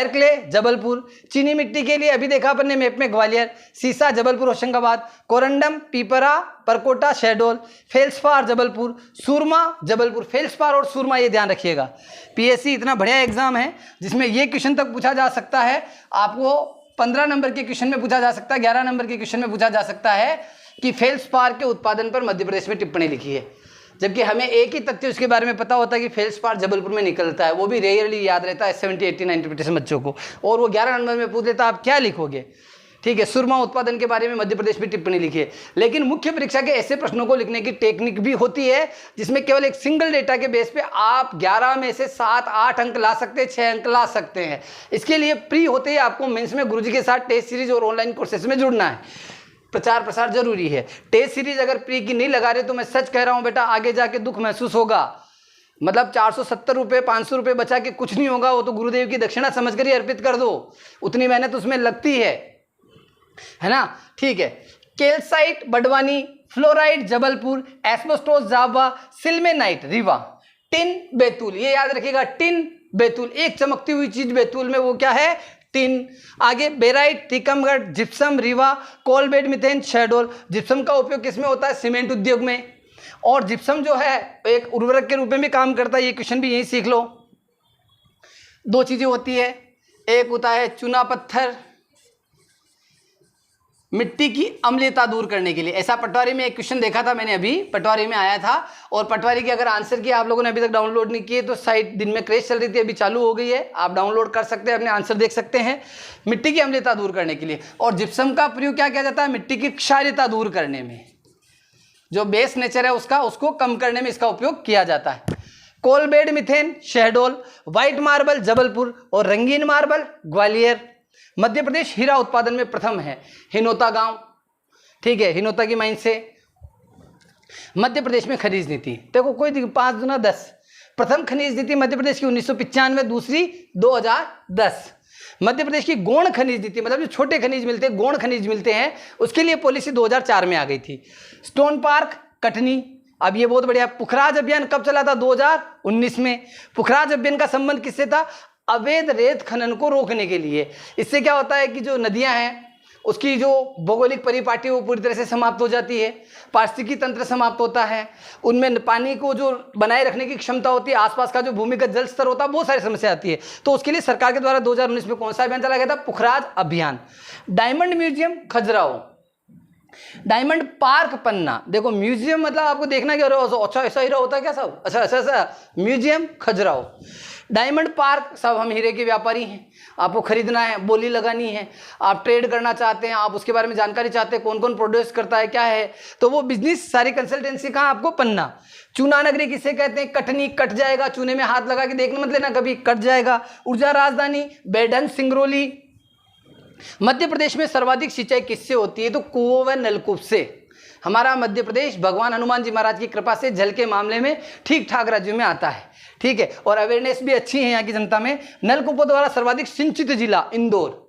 clay Jabalpur. चीनी मिट्टी के लिए अभी देखा अपन ने मैप में ग्वालियर। सीसा जबलपुर होशंगाबाद। कोरंडम पीपरा परकोटा शहडोल। फेल्सपार जबलपुर। सूरमा जबलपुर। फेल्सपार और सूरमा ये ध्यान रखिएगा। PSC इतना बढ़िया एग्जाम है जिसमें ये क्वेश्चन तक पूछा जा सकता है, आपको 15 नंबर के क्वेश्चन में पूछा जा सकता है, 11 नंबर के क्वेश्चन में पूछा जा सकता है कि फेल्सपार के उत्पादन पर मध्य प्रदेश में टिप्पणी लिखी है। जबकि हमें एक ही तथ्य उसके बारे में पता होता है कि फेल्सपार जबलपुर में निकलता है, वो भी रेयरली याद रहता है 70, 80, 90% बच्चों को। और वो 11 नंबर में पूछ लेता आप क्या लिखोगे, ठीक है। सुरमा उत्पादन के बारे में मध्य प्रदेश में टिप्पणी लिखी है। लेकिन मुख्य परीक्षा के ऐसे प्रश्नों को लिखने की टेक्निक भी होती है जिसमें केवल एक सिंगल डेटा के बेस पे आप 11 में से 7, 8 अंक ला सकते हैं, 6 अंक ला सकते हैं। इसके लिए प्री होते ही आपको मेंस में गुरुजी के साथ टेस्ट सीरीज और ऑनलाइन कोर्सेज में जुड़ना है। प्रचार प्रसार जरूरी है। टेस्ट सीरीज अगर प्री की नहीं लगा रहे तो मैं सच कह रहा हूं बेटा, आगे जाके दुख महसूस होगा। मतलब 470 रुपये 500 रुपये बचा के कुछ नहीं होगा, वो तो गुरुदेव की दक्षिणा समझकर ही अर्पित कर दो, उतनी मेहनत उसमें लगती है ना, ठीक है। Calcite Barwani, fluoride Jabalpur, asbestos Jawa, sillimanite Rewa, tin Betul. ये याद रखिएगा, टिन बैतूल, एक चमकती हुई चीज बैतूल में, वो क्या है? टिन। आगे barite Tikamgarh, gypsum Rewa, coalbed methane Shahdol. Gypsum का उपयोग किसमें होता है? सीमेंट उद्योग में। और जिप्सम जो है एक उर्वरक के रूप में भी काम करता है, ये क्वेश्चन भी यही सीख लो। 2 चीजें होती है, एक होता है चूना पत्थर मिट्टी की अम्लीयता दूर करने के लिए। ऐसा पटवारी में एक क्वेश्चन देखा था मैंने, अभी पटवारी में आया था। और पटवारी की अगर आंसर किया आप लोगों ने अभी तक डाउनलोड नहीं किए तो साइट दिन में क्रैश चल रही थी, अभी चालू हो गई है, आप डाउनलोड कर सकते हैं, अपने आंसर देख सकते हैं। मिट्टी की अम्लीयता दूर करने के लिए। और जिप्सम का प्रयोग क्या किया जाता है? मिट्टी की क्षारीयता दूर करने में, जो बेस नेचर है उसका, उसको कम करने में इसका उपयोग किया जाता है। Coalbed methane Shahdol, white marble Jabalpur और रंगीन मार्बल ग्वालियर। मध्य प्रदेश हीरा उत्पादन में प्रथम है, हिनोता गांव, ठीक है, हिनोता की माइन से। मध्य प्रदेश में खनिज नीति, देखो कोई 5 गुना 10, प्रथम खनिज नीति मध्य प्रदेश की 1995, दूसरी 2010। मध्य प्रदेश की गौण खनिज नीति, मतलब जो छोटे खनिज मिलते हैं, गौण खनिज मिलते हैं, उसके लिए पॉलिसी 2004 में आ गई थी। स्टोन पार्क कटनी, अब ये बहुत बढ़िया। पुखराज अभियान कब चला था? 2019 में। पुखराज अभियान का संबंध किससे था? अवैध रेत खनन को रोकने के लिए। इससे क्या होता है कि जो नदियां हैं उसकी जो भौगोलिक परिपाटी वो पूरी तरह से समाप्त हो जाती है, पारिस्थितिकी तंत्र समाप्त होता है, उनमें पानी को जो बनाए रखने की क्षमता होती है, आसपास का जो भूमिगत जल स्तर होता है, बहुत सारी समस्या आती है। तो उसके लिए सरकार के द्वारा 2019 में कौन सा अभियान चला गया था? पुखराज अभियान। Diamond museum Khajuraho, diamond park Panna, देखो म्यूजियम मतलब आपको देखना क्या, अच्छा ऐसा हीरा होता है क्या साहब? अच्छा ऐसा ऐसा, म्यूजियम खजुराहो। डायमंड पार्क, साहब हम हीरे के व्यापारी हैं, आपको खरीदना है, बोली लगानी है, आप ट्रेड करना चाहते हैं, आप उसके बारे में जानकारी चाहते हैं, कौन कौन प्रोड्यूस करता है, क्या है, तो वो बिजनेस सारी कंसल्टेंसी कहाँ? आपको पन्ना। चूना नगरी किसे कहते हैं? कटनी, कट जाएगा, चूने में हाथ लगा के देखना मत लेना कभी, कट जाएगा। ऊर्जा राजधानी बेडन सिंगरौली। मध्य प्रदेश में सर्वाधिक सिंचाई किससे होती है? तो कुओं व नलकूप से। हमारा मध्य प्रदेश भगवान हनुमान जी महाराज की कृपा से जल के मामले में ठीक ठाक राज्यों में आता है, ठीक है, और अवेयरनेस भी अच्छी है यहाँ की जनता में। नलकूपों द्वारा सर्वाधिक सिंचित जिला इंदौर।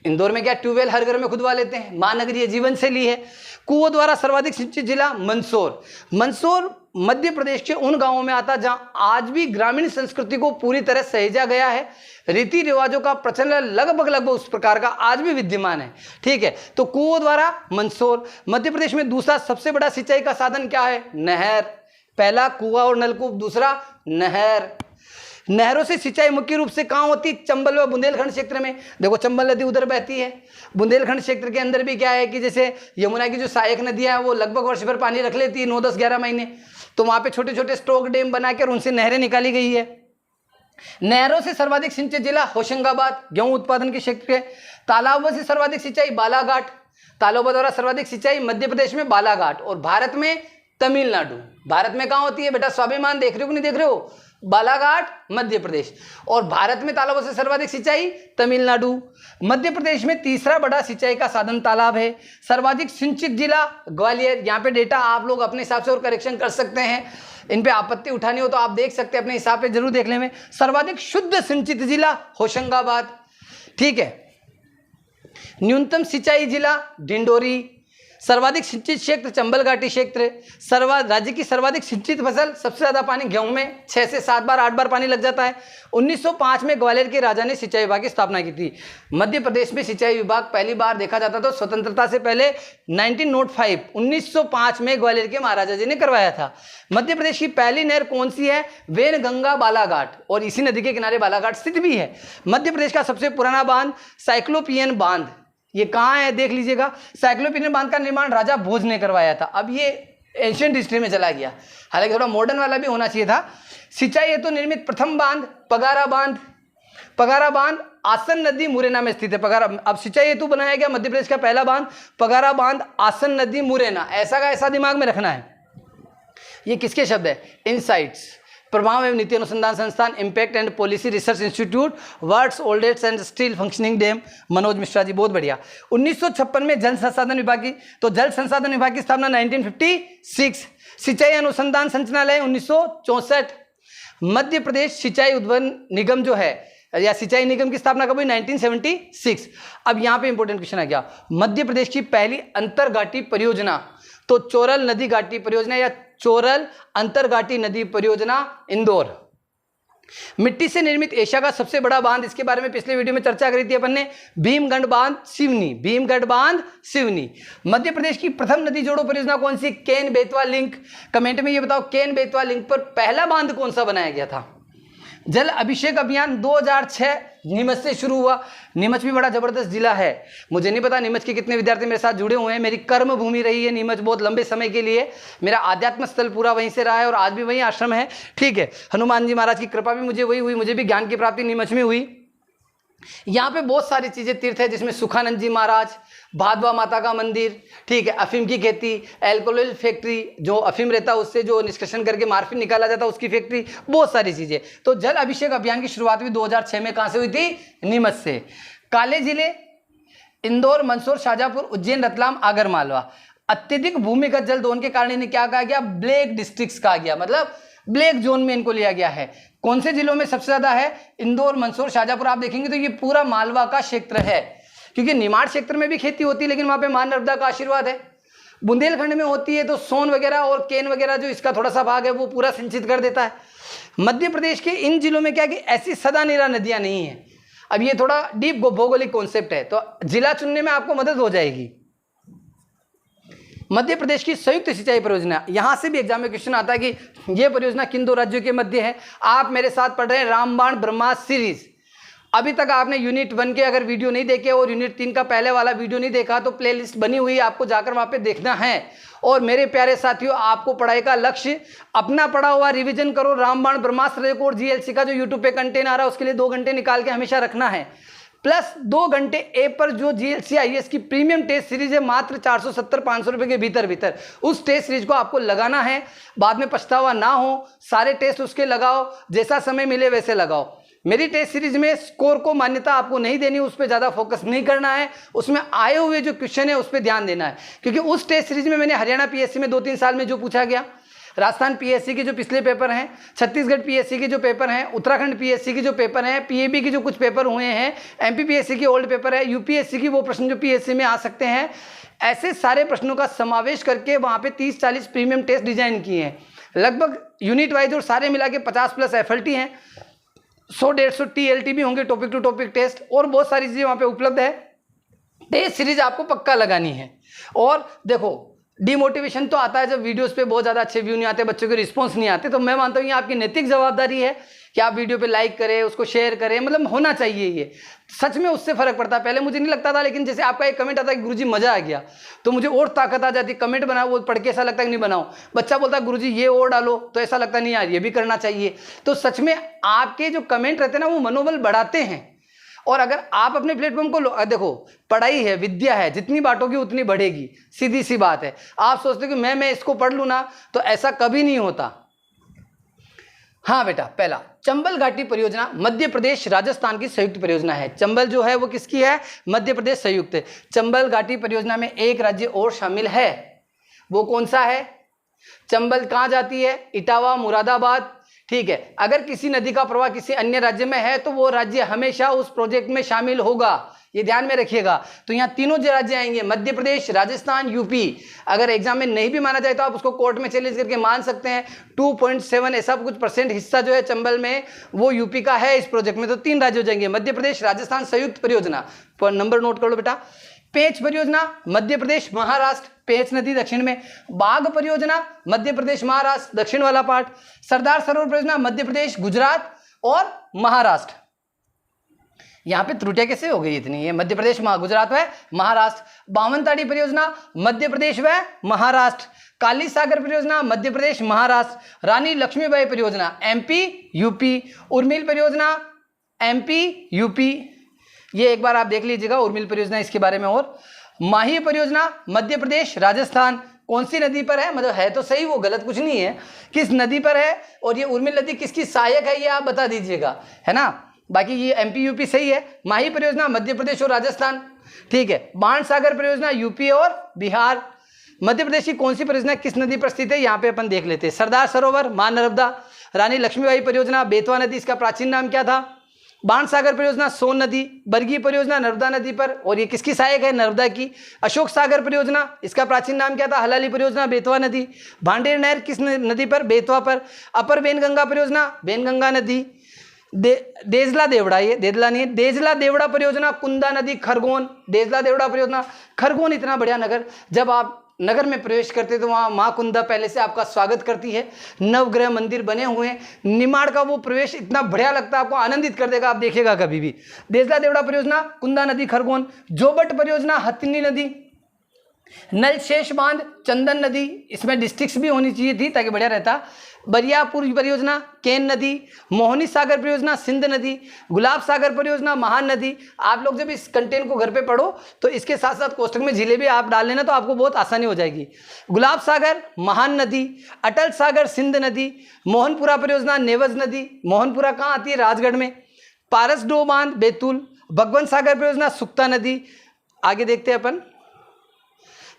इंदौर में क्या ट्यूबवेल हर घर में खुदवा लेते हैं, महानगरीय जीवन शैली है। कुओं द्वारा सर्वाधिक सिंचित जिला मंदसौर। मंदसौर मध्य प्रदेश के उन गांवों में आता जहां आज भी ग्रामीण संस्कृति को पूरी तरह सहेजा गया है, रीति रिवाजों का प्रचलन लगभग उस प्रकार का आज भी विद्यमान है, ठीक है। तो कुओं द्वारा मंदसौर। मध्य प्रदेश में दूसरा सबसे बड़ा सिंचाई का साधन क्या है? नहर। पहला कुआं और नलकूप, दूसरा नहर। नहरों से सिंचाई मुख्य रूप से कहाँ होती? चंबल व बुंदेलखंड क्षेत्र में। देखो चंबल नदी उधर बहती है, बुंदेलखंड क्षेत्र के अंदर भी क्या है कि जैसे यमुना की जो सहायक नदियां हैं वो लगभग वर्ष भर पानी रख लेती है, 9, 10, 11 महीने, तो वहां पे छोटे छोटे स्टॉक डैम बनाकर उनसे नहरें निकाली गई है। नहरों से सर्वाधिक सिंचित जिला होशंगाबाद, गेहूं उत्पादन के क्षेत्र है। तालाबों से सर्वाधिक सिंचाई बालाघाट। तालाबों द्वारा सर्वाधिक सिंचाई मध्य प्रदेश में बालाघाट, और भारत में तमिलनाडु। भारत में कहाँ होती है बेटा? स्वाभिमान देख रहे हो कि नहीं देख रहे हो? बालाघाट मध्य प्रदेश। और भारत में तालाबों से सर्वाधिक सिंचाई तमिलनाडु। मध्य प्रदेश में तीसरा बड़ा सिंचाई का साधन तालाब है। सर्वाधिक सिंचित जिला ग्वालियर। यहाँ पे डेटा आप लोग अपने हिसाब से और करेक्शन कर सकते हैं, इन पे आपत्ति उठानी हो तो आप देख सकते हैं, अपने हिसाब से जरूर देख लें। सर्वाधिक शुद्ध सिंचित जिला होशंगाबाद, ठीक है। न्यूनतम सिंचाई जिला डिंडोरी। सर्वाधिक सिंचित क्षेत्र चंबल घाटी क्षेत्र। राज्य की सर्वाधिक सिंचित फसल, सबसे ज्यादा पानी गेहूं में 6 से 7 बार 8 बार पानी लग जाता है। 1905 में ग्वालियर के राजा ने सिंचाई विभाग की स्थापना की थी। मध्य प्रदेश में सिंचाई विभाग पहली बार देखा जाता तो स्वतंत्रता से पहले 1905 में ग्वालियर के महाराजा जी ने करवाया था। मध्य प्रदेश की पहली नहर कौन सी है? वेनगंगा बालाघाट, और इसी नदी के किनारे बालाघाट स्थित भी है। मध्य प्रदेश का सबसे पुराना बांध साइक्लोपियन बांध, ये कहाँ है देख लीजिएगा। साइक्लोपियन बांध का निर्माण राजा भोज ने करवाया था। अब ये एंशिएंट हिस्ट्री में चला गया, हालांकि थोड़ा मॉडर्न वाला भी होना चाहिए था। सिंचाई हेतु निर्मित प्रथम बांध पगारा बांध। पगारा बांध आसन नदी मुरैना में स्थित है। पगारा, अब सिंचाई हेतु बनाया गया मध्य प्रदेश का पहला बांध पगारा बांध, आसन नदी मुरैना। ऐसा का ऐसा दिमाग में रखना है। ये किसके शब्द है? इनसाइट्स, प्रभाव एवं नीति अनुसंधान संस्थान, impact and policy research institute, world's oldest and still functioning dam, Manoj Mishra ji, बहुत बढ़िया। 1956 में जल संसाधन विभाग की, तो जल संसाधन विभाग की स्थापना 1956। सिंचाई अनुसंधान संचालनालय 1964। मध्य प्रदेश सिंचाई उद्वहन निगम जो है, या सिंचाई निगम की स्थापना कब हुई? 1976। अब यहाँ पे इंपॉर्टेंट क्वेश्चन आ गया, मध्य प्रदेश की पहली अंतरघाटी परियोजना, तो चोरल नदी घाटी परियोजना या चोरल अंतरघाटी नदी परियोजना इंदौर। मिट्टी से निर्मित एशिया का सबसे बड़ा बांध, इसके बारे में पिछले वीडियो में चर्चा करी थी अपन ने, भीमगढ़ बांध सिवनी। भीमगढ़ बांध सिवनी। मध्य प्रदेश की प्रथम नदी जोड़ो परियोजना कौन सी? केन बेतवा लिंक। कमेंट में ये बताओ, केन बेतवा लिंक पर पहला बांध कौन सा बनाया गया था? जल अभिषेक अभियान 2006 नीमच से शुरू हुआ। नीमच भी बड़ा जबरदस्त जिला है। मुझे नहीं पता नीमच के कितने विद्यार्थी मेरे साथ जुड़े हुए हैं। मेरी कर्म भूमि रही है नीमच बहुत लंबे समय के लिए। मेरा आध्यात्म स्थल पूरा वहीं से रहा है और आज भी वहीं आश्रम है, ठीक है। हनुमान जी महाराज की कृपा भी मुझे वही हुई, मुझे भी ज्ञान की प्राप्ति नीमच में हुई। यहाँ पे बहुत सारी चीजें तीर्थ है, जिसमें सुखानंद जी महाराज, भादवा माता का मंदिर, ठीक है, अफीम की खेती, एल्कोहल फैक्ट्री, जो अफीम रहता है उससे जो निष्कर्षण करके मार्फिन निकाला जाता है उसकी फैक्ट्री, बहुत सारी चीजें। तो जल अभिषेक अभियान की शुरुआत भी 2006 में कहाँ से हुई थी? नीमच से। काले जिले इंदौर, मंदसौर, शाजापुर, उज्जैन, रतलाम, आगर मालवा। अत्यधिक भूमिगत जल दोहन के कारण इन्हें क्या कहा गया? ब्लैक डिस्ट्रिक्ट्स कहा गया, मतलब ब्लैक जोन में इनको लिया गया है। कौन से जिलों में सबसे ज्यादा है? इंदौर, मंदसौर, शाजापुर। आप देखेंगे तो ये पूरा मालवा का क्षेत्र है, क्योंकि निमाड़ क्षेत्र में भी खेती होती है लेकिन वहां पे मां नर्मदा का आशीर्वाद है। बुंदेलखंड में होती है तो सोन वगैरह और केन वगैरह जो इसका थोड़ा सा भाग है वो पूरा सिंचित कर देता है। मध्य प्रदेश के इन जिलों में क्या कि ऐसी सदानीरा नदियां नहीं है। अब ये थोड़ा डीप भौगोलिक कॉन्सेप्ट है, तो जिला चुनने में आपको मदद हो जाएगी। मध्य प्रदेश की संयुक्त सिंचाई परियोजना, यहां से भी एग्जाम में क्वेश्चन आता है कि यह परियोजना किन दो राज्यों के मध्य है। आप मेरे साथ पढ़ रहे हैं रामबाण ब्रह्मास्त्र सीरीज। अभी तक आपने यूनिट 1 के अगर वीडियो नहीं देखे और यूनिट 3 का पहले वाला वीडियो नहीं देखा तो प्लेलिस्ट बनी हुई है, आपको जाकर वहां पे देखना है। और मेरे प्यारे साथियों, आपको पढ़ाई का लक्ष्य अपना पढ़ा हुआ रिवीजन करो। रामबाण ब्रह्मास्त्र रेकॉर्ड जीएलसी का जो यूट्यूब पे कंटेंट आ रहा है उसके लिए 2 घंटे निकाल के हमेशा रखना है, प्लस 2 घंटे ए पर जो जीएलसी आईएएस की प्रीमियम टेस्ट सीरीज है मात्र 470-500 रुपए के भीतर भीतर, उस टेस्ट सीरीज को आपको लगाना है। बाद में पछतावा ना हो, सारे टेस्ट उसके लगाओ, जैसा समय मिले वैसे लगाओ। मेरी टेस्ट सीरीज में स्कोर को मान्यता आपको नहीं देनी, उस पर ज़्यादा फोकस नहीं करना है, उसमें आए हुए जो क्वेश्चन है उस पर ध्यान देना है। क्योंकि उस टेस्ट सीरीज में मैंने हरियाणा पीएससी में 2-3 साल में जो पूछा गया, राजस्थान पीएससी के जो पिछले पेपर हैं, छत्तीसगढ़ पीएससी के जो पेपर हैं, उत्तराखंड पीएससी के जो पेपर हैं, पीएबी के जो कुछ पेपर हुए हैं, एमपी पीएससी के ओल्ड पेपर है, यूपीएससी की वो प्रश्न जो पीएससी में आ सकते हैं, ऐसे सारे प्रश्नों का समावेश करके वहाँ पे 30-40 प्रीमियम टेस्ट डिजाइन किए हैं। लगभग यूनिट वाइज और सारे मिला के 50+ एफएलटी हैं, 100-150 टीएलटी भी होंगे, टॉपिक टू टॉपिक टेस्ट, और बहुत सारी चीज़ें वहाँ पे उपलब्ध है। टेस्ट सीरीज आपको पक्का लगानी है। और देखो, डिमोटिवेशन तो आता है जब वीडियोस पे बहुत ज़्यादा अच्छे व्यू नहीं आते, बच्चों के रिस्पॉन्स नहीं आते, तो मैं मानता हूँ ये आपकी नैतिक जवाबदारी है कि आप वीडियो पे लाइक करें, उसको शेयर करें, मतलब होना चाहिए। ये सच में उससे फ़र्क पड़ता है। पहले मुझे नहीं लगता था, लेकिन जैसे आपका एक कमेंट आता है कि गुरुजी मज़ा आ गया, तो मुझे और ताकत आ जाती। कमेंट बनाओ, वो पढ़ के ऐसा लगता है कि नहीं बनाओ। बच्चा बोलता है गुरुजी ये और डालो, तो ऐसा लगता नहीं यार ये भी करना चाहिए। तो सच में आपके जो कमेंट रहते हैं ना, वो मनोबल बढ़ाते हैं। और अगर आप अपने प्लेटफॉर्म को देखो, पढ़ाई है, विद्या है, जितनी बांटोगी उतनी बढ़ेगी, सीधी सी बात है। आप सोचते हो कि मैं इसको पढ़ लूँ ना, तो ऐसा कभी नहीं होता। हाँ बेटा, पहला चंबल घाटी परियोजना मध्य प्रदेश राजस्थान की संयुक्त परियोजना है। चंबल जो है वो किसकी है? मध्य प्रदेश संयुक्त। चंबल घाटी परियोजना में एक राज्य और शामिल है, वो कौन सा है? चंबल कहाँ जाती है? इटावा, मुरादाबाद, ठीक है। अगर किसी नदी का प्रवाह किसी अन्य राज्य में है तो वो राज्य हमेशा उस प्रोजेक्ट में शामिल होगा, ये ध्यान में रखिएगा। तो यहाँ तीनों राज्य आएंगे, मध्य प्रदेश, राजस्थान, यूपी। अगर एग्जाम में नहीं भी माना जाए तो आप उसको कोर्ट में चैलेंज करके मान सकते हैं। 2.7 ऐसा कुछ % हिस्सा जो है चंबल में वो यूपी का है इस प्रोजेक्ट में। तो 3 राज्य हो जाएंगे, मध्य प्रदेश, राजस्थान संयुक्त परियोजना। पर नंबर नोट कर लो बेटा। पेंच परियोजना मध्य प्रदेश महाराष्ट्र, पेंच नदी दक्षिण में। बाघ परियोजना मध्य प्रदेश महाराष्ट्र, दक्षिण वाला पार्ट। सरदार सरोवर परियोजना मध्य प्रदेश, गुजरात और महाराष्ट्र। यहां पे त्रुटियां कैसे हो गई इतनी? ये मध्य प्रदेश, गुजरात व महाराष्ट्र। बावनताड़ी परियोजना मध्य प्रदेश व महाराष्ट्र। काली सागर परियोजना मध्य प्रदेश महाराष्ट्र। रानी लक्ष्मीबाई परियोजना एमपी यूपी। उर्मिल परियोजना एमपी यूपी। ये एक बार आप देख लीजिएगा उर्मिल परियोजना, इसके बारे में। और माही परियोजना मध्य प्रदेश राजस्थान। कौन सी नदी पर है? मतलब है तो सही, वो गलत कुछ नहीं है, किस नदी पर है। और ये उर्मिल नदी किसकी सहायक है ये आप बता दीजिएगा, है ना। बाकी ये एमपी यूपी सही है। माही परियोजना मध्य प्रदेश और राजस्थान, ठीक है। बाण सागर परियोजना यूपी और बिहार। मध्य प्रदेश की कौन सी परियोजना किस नदी पर स्थित है यहाँ पे अपन देख लेते हैं। सरदार सरोवर, मां नर्मदा। रानी लक्ष्मीबाई परियोजना बेतवा नदी, इसका प्राचीन नाम क्या था? बाण सागर परियोजना सोन नदी। बरगी परियोजना नर्मदा नदी पर, और ये किसकी सहायक है? नर्मदा की। अशोक सागर परियोजना, इसका प्राचीन नाम क्या था? हलाली परियोजना बेतवा नदी। भांडेर नहर किस नदी पर? बेतवा पर। अपर बेनगंगा परियोजना बेनगंगा नदी। देजला देवड़ा, ये देदला नहीं है, देजला देवड़ा परियोजना कुंदा नदी खरगोन। देजला देवड़ा परियोजना खरगोन, इतना बढ़िया नगर। जब आप नगर में प्रवेश करते तो वहाँ माँ कुंदा पहले से आपका स्वागत करती है। नवग्रह मंदिर बने हुए हैं। निमाड़ का वो प्रवेश इतना बढ़िया लगता है, आपको आनंदित कर देगा, आप देखिएगा कभी भी। देजला देवड़ा परियोजना कुंदा नदी खरगोन। जोबट परियोजना हथिनी नदी। नल शेष बांध चंदन नदी, इसमें डिस्ट्रिक्ट्स भी होनी चाहिए थी ताकि बढ़िया रहता। बरियापुर परियोजना केन नदी। मोहनी सागर परियोजना सिंध नदी। गुलाब सागर परियोजना महान नदी। आप लोग जब इस कंटेंट को घर पे पढ़ो तो इसके साथ साथ कोष्टक में जिले भी आप डाल लेना, तो आपको बहुत आसानी हो जाएगी। गुलाब सागर महान नदी। अटल सागर सिंध नदी। मोहनपुरा परियोजना नेवज नदी। मोहनपुरा कहाँ आती है? राजगढ़ में। पारसडोह बांध बैतूल। भगवंत सागर परियोजना सुक्ता नदी, आगे देखते हैं अपन।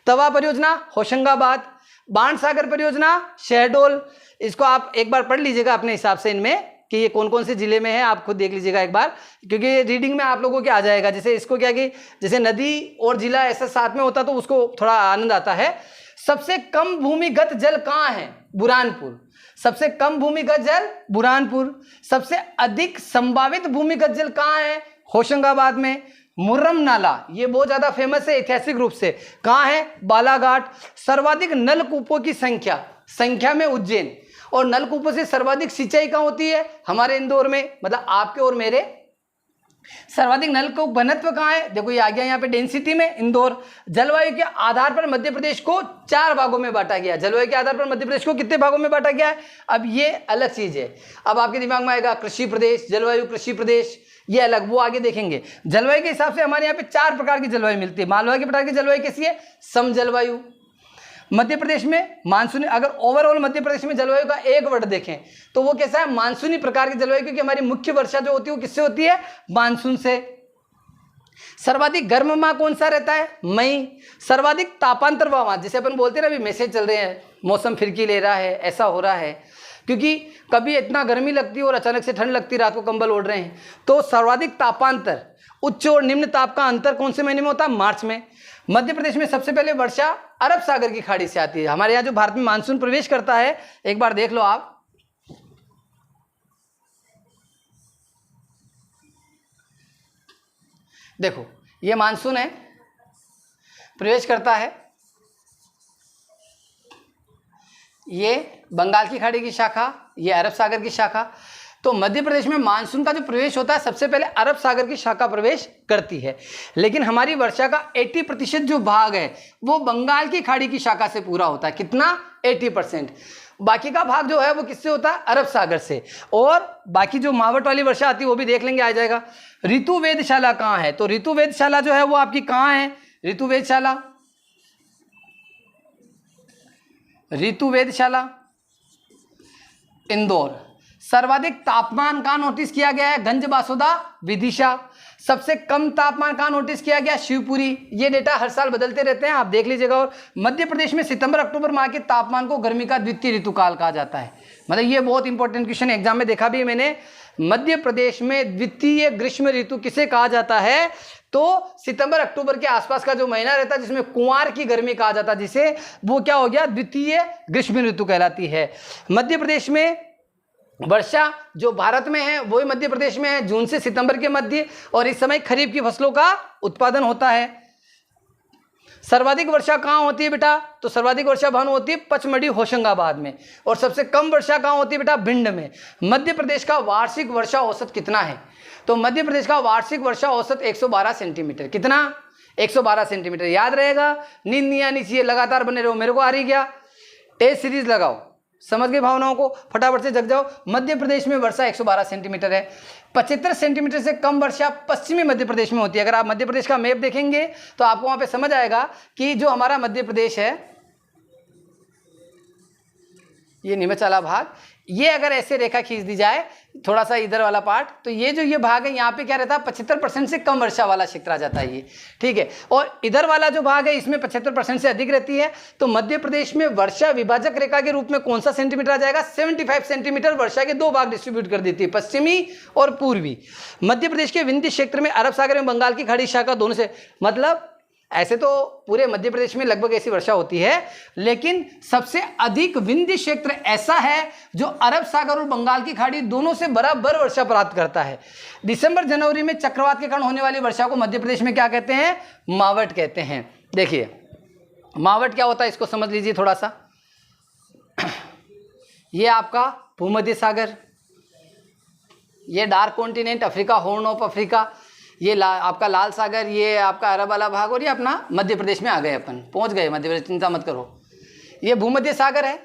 तवा परियोजना होशंगाबाद, बाण सागर परियोजना शहडोल। इसको आप एक बार पढ़ लीजिएगा अपने हिसाब से इनमें कि ये कौन कौन से जिले में है, आप खुद देख लीजिएगा एक बार, क्योंकि रीडिंग में आप लोगों के आ जाएगा। जैसे इसको क्या कि जैसे नदी और जिला ऐसा साथ में होता तो उसको थोड़ा आनंद आता है। सबसे कम भूमिगत जल कहाँ है? बुरहानपुर। सबसे कम भूमिगत जल बुरहानपुर। सबसे अधिक संभावित भूमिगत जल कहाँ है? होशंगाबाद में। मुर्रम नाला, ये बहुत ज्यादा फेमस है ऐतिहासिक रूप से, कहाँ है? बालाघाट। सर्वाधिक नलकूपों की संख्या में उज्जैन, और नलकूपों से सर्वाधिक सिंचाई कहाँ होती है? हमारे इंदौर में, मतलब आपके और मेरे। सर्वाधिक नलकूप घनत्व कहाँ है? देखो ये आ गया यहाँ पे डेंसिटी में, इंदौर। जलवायु के आधार पर मध्य प्रदेश को 4 भागों में बांटा गया। जलवायु के आधार पर मध्य प्रदेश को कितने भागों में बांटा गया है? अब ये अलग चीज है। अब आपके दिमाग में आएगा कृषि प्रदेश, जलवायु कृषि प्रदेश, ये अलग, वो आगे देखेंगे। जलवायु के हिसाब से हमारे यहाँ पे 4 प्रकार की जलवायु मिलती है। मालवा के प्रकार की जलवायु कैसी है? सम जलवायु। मध्य प्रदेश में मानसूनी, अगर ओवरऑल मध्य प्रदेश में जलवायु का एक वर्ड देखें तो वो कैसा है? मानसूनी प्रकार की जलवायु, क्योंकि हमारी मुख्य वर्षा जो होती है वो किससे होती है? मानसून से। सर्वाधिक गर्म माह कौन सा रहता है? मई। सर्वाधिक तापांतर माह, जैसे अपन बोलते हैं ना, अभी मैसेज चल रहे हैं, मौसम फिरकी ले रहा है, ऐसा हो रहा है, क्योंकि कभी इतना गर्मी लगती है और अचानक से ठंड लगती है, रात को कंबल ओढ़ रहे हैं। तो सर्वाधिक तापांतर, उच्च और निम्न ताप का अंतर कौन से महीने में होता है? मार्च में। मध्य प्रदेश में सबसे पहले वर्षा अरब सागर की खाड़ी से आती है। हमारे यहाँ जो भारत में मानसून प्रवेश करता है, एक बार देख लो आप, देखो ये मानसून है, प्रवेश करता है, ये बंगाल की खाड़ी की शाखा, ये अरब सागर की शाखा। तो मध्य प्रदेश में मानसून का जो प्रवेश होता है सबसे पहले अरब सागर की शाखा प्रवेश करती है। लेकिन हमारी वर्षा का 80% जो भाग है वो बंगाल की खाड़ी की शाखा से पूरा होता है। कितना? 80%। बाकी का भाग जो है वो किससे होता है? अरब सागर से। और बाकी जो मावट वाली वर्षा आती है वो भी देख लेंगे, आ जाएगा। ऋतु वेधशाला कहाँ है? तो ऋतु वेधशाला जो है वो आपकी कहाँ है? ऋतु वेधशाला, ऋतु वेधशाला इंदौर। सर्वाधिक तापमान कहाँ नोटिस किया गया है? गंज बासुदा विदिशा। सबसे कम तापमान कहाँ नोटिस किया गया? शिवपुरी। ये डेटा हर साल बदलते रहते हैं, आप देख लीजिएगा। और मध्य प्रदेश में सितंबर अक्टूबर माह के तापमान को गर्मी का द्वितीय ऋतुकाल कहा जाता है। मतलब ये बहुत इंपॉर्टेंट क्वेश्चन है, एग्जाम में देखा भी मैंने। मध्य प्रदेश में द्वितीय ग्रीष्म ऋतु किसे कहा जाता है? तो सितंबर अक्टूबर के आसपास का जो महीना रहता है जिसमें कुंवार की गर्मी कहा जाता है, जिसे वो क्या हो गया? द्वितीय ग्रीष्म ऋतु कहलाती है। मध्य प्रदेश में वर्षा जो भारत में है वही मध्य प्रदेश में है, जून से सितंबर के मध्य, और इस समय खरीफ की फसलों का उत्पादन होता है। सर्वाधिक वर्षा कहाँ होती है बेटा? तो सर्वाधिक वर्षा भानु होती है पचमढ़ी होशंगाबाद में। और सबसे कम वर्षा कहाँ होती है बेटा? भिंड में। मध्य प्रदेश का वार्षिक वर्षा औसत कितना है? तो मध्य प्रदेश का वार्षिक वर्षा औसत 112 सेंटीमीटर। कितना? 112 सेंटीमीटर। याद रहेगा, नींद नहीं आनी चाहिए, लगातार बने रहो। मेरे को आ रही क्या? टेस्ट सीरीज लगाओ, समझ गए भावनाओं को, फटाफट से जग जाओ। मध्य प्रदेश में वर्षा 112 सेंटीमीटर है। 75 सेंटीमीटर से कम वर्षा पश्चिमी मध्य प्रदेश में होती है। अगर आप मध्य प्रदेश का मैप देखेंगे तो आपको वहां पे समझ आएगा कि जो हमारा मध्य प्रदेश है, ये निमांचला भाग, ये अगर ऐसे रेखा खींच दी जाए थोड़ा सा इधर वाला पार्ट, तो ये जो ये भाग है यहाँ पे क्या रहता है? 75% से कम वर्षा वाला क्षेत्र आ जाता है ये, ठीक है। और इधर वाला जो भाग है इसमें 75% से अधिक रहती है। तो मध्य प्रदेश में वर्षा विभाजक रेखा के रूप में कौन सा सेंटीमीटर आ जाएगा? 75 सेंटीमीटर वर्षा के 2 भाग डिस्ट्रीब्यूट कर देती है, पश्चिमी और पूर्वी। मध्य प्रदेश के विंध्य क्षेत्र में अरब सागर में बंगाल की खाड़ी शाखा दोनों से, मतलब ऐसे तो पूरे मध्य प्रदेश में लगभग ऐसी वर्षा होती है, लेकिन सबसे अधिक विंध्य क्षेत्र ऐसा है जो अरब सागर और बंगाल की खाड़ी दोनों से बराबर वर्षा प्राप्त करता है। दिसंबर जनवरी में चक्रवात के कारण होने वाली वर्षा को मध्य प्रदेश में क्या कहते हैं? मावट कहते हैं। देखिए मावट क्या होता है इसको समझ लीजिए थोड़ा सा। ये आपका भूमध्य सागर, ये dark continent Africa, horn of Africa, ये आपका लाल सागर, ये आपका अरब वाला भाग, और ये अपना मध्य प्रदेश में आ गए, अपन पहुंच गए मध्य प्रदेश, चिंता मत करो। ये भूमध्य सागर है,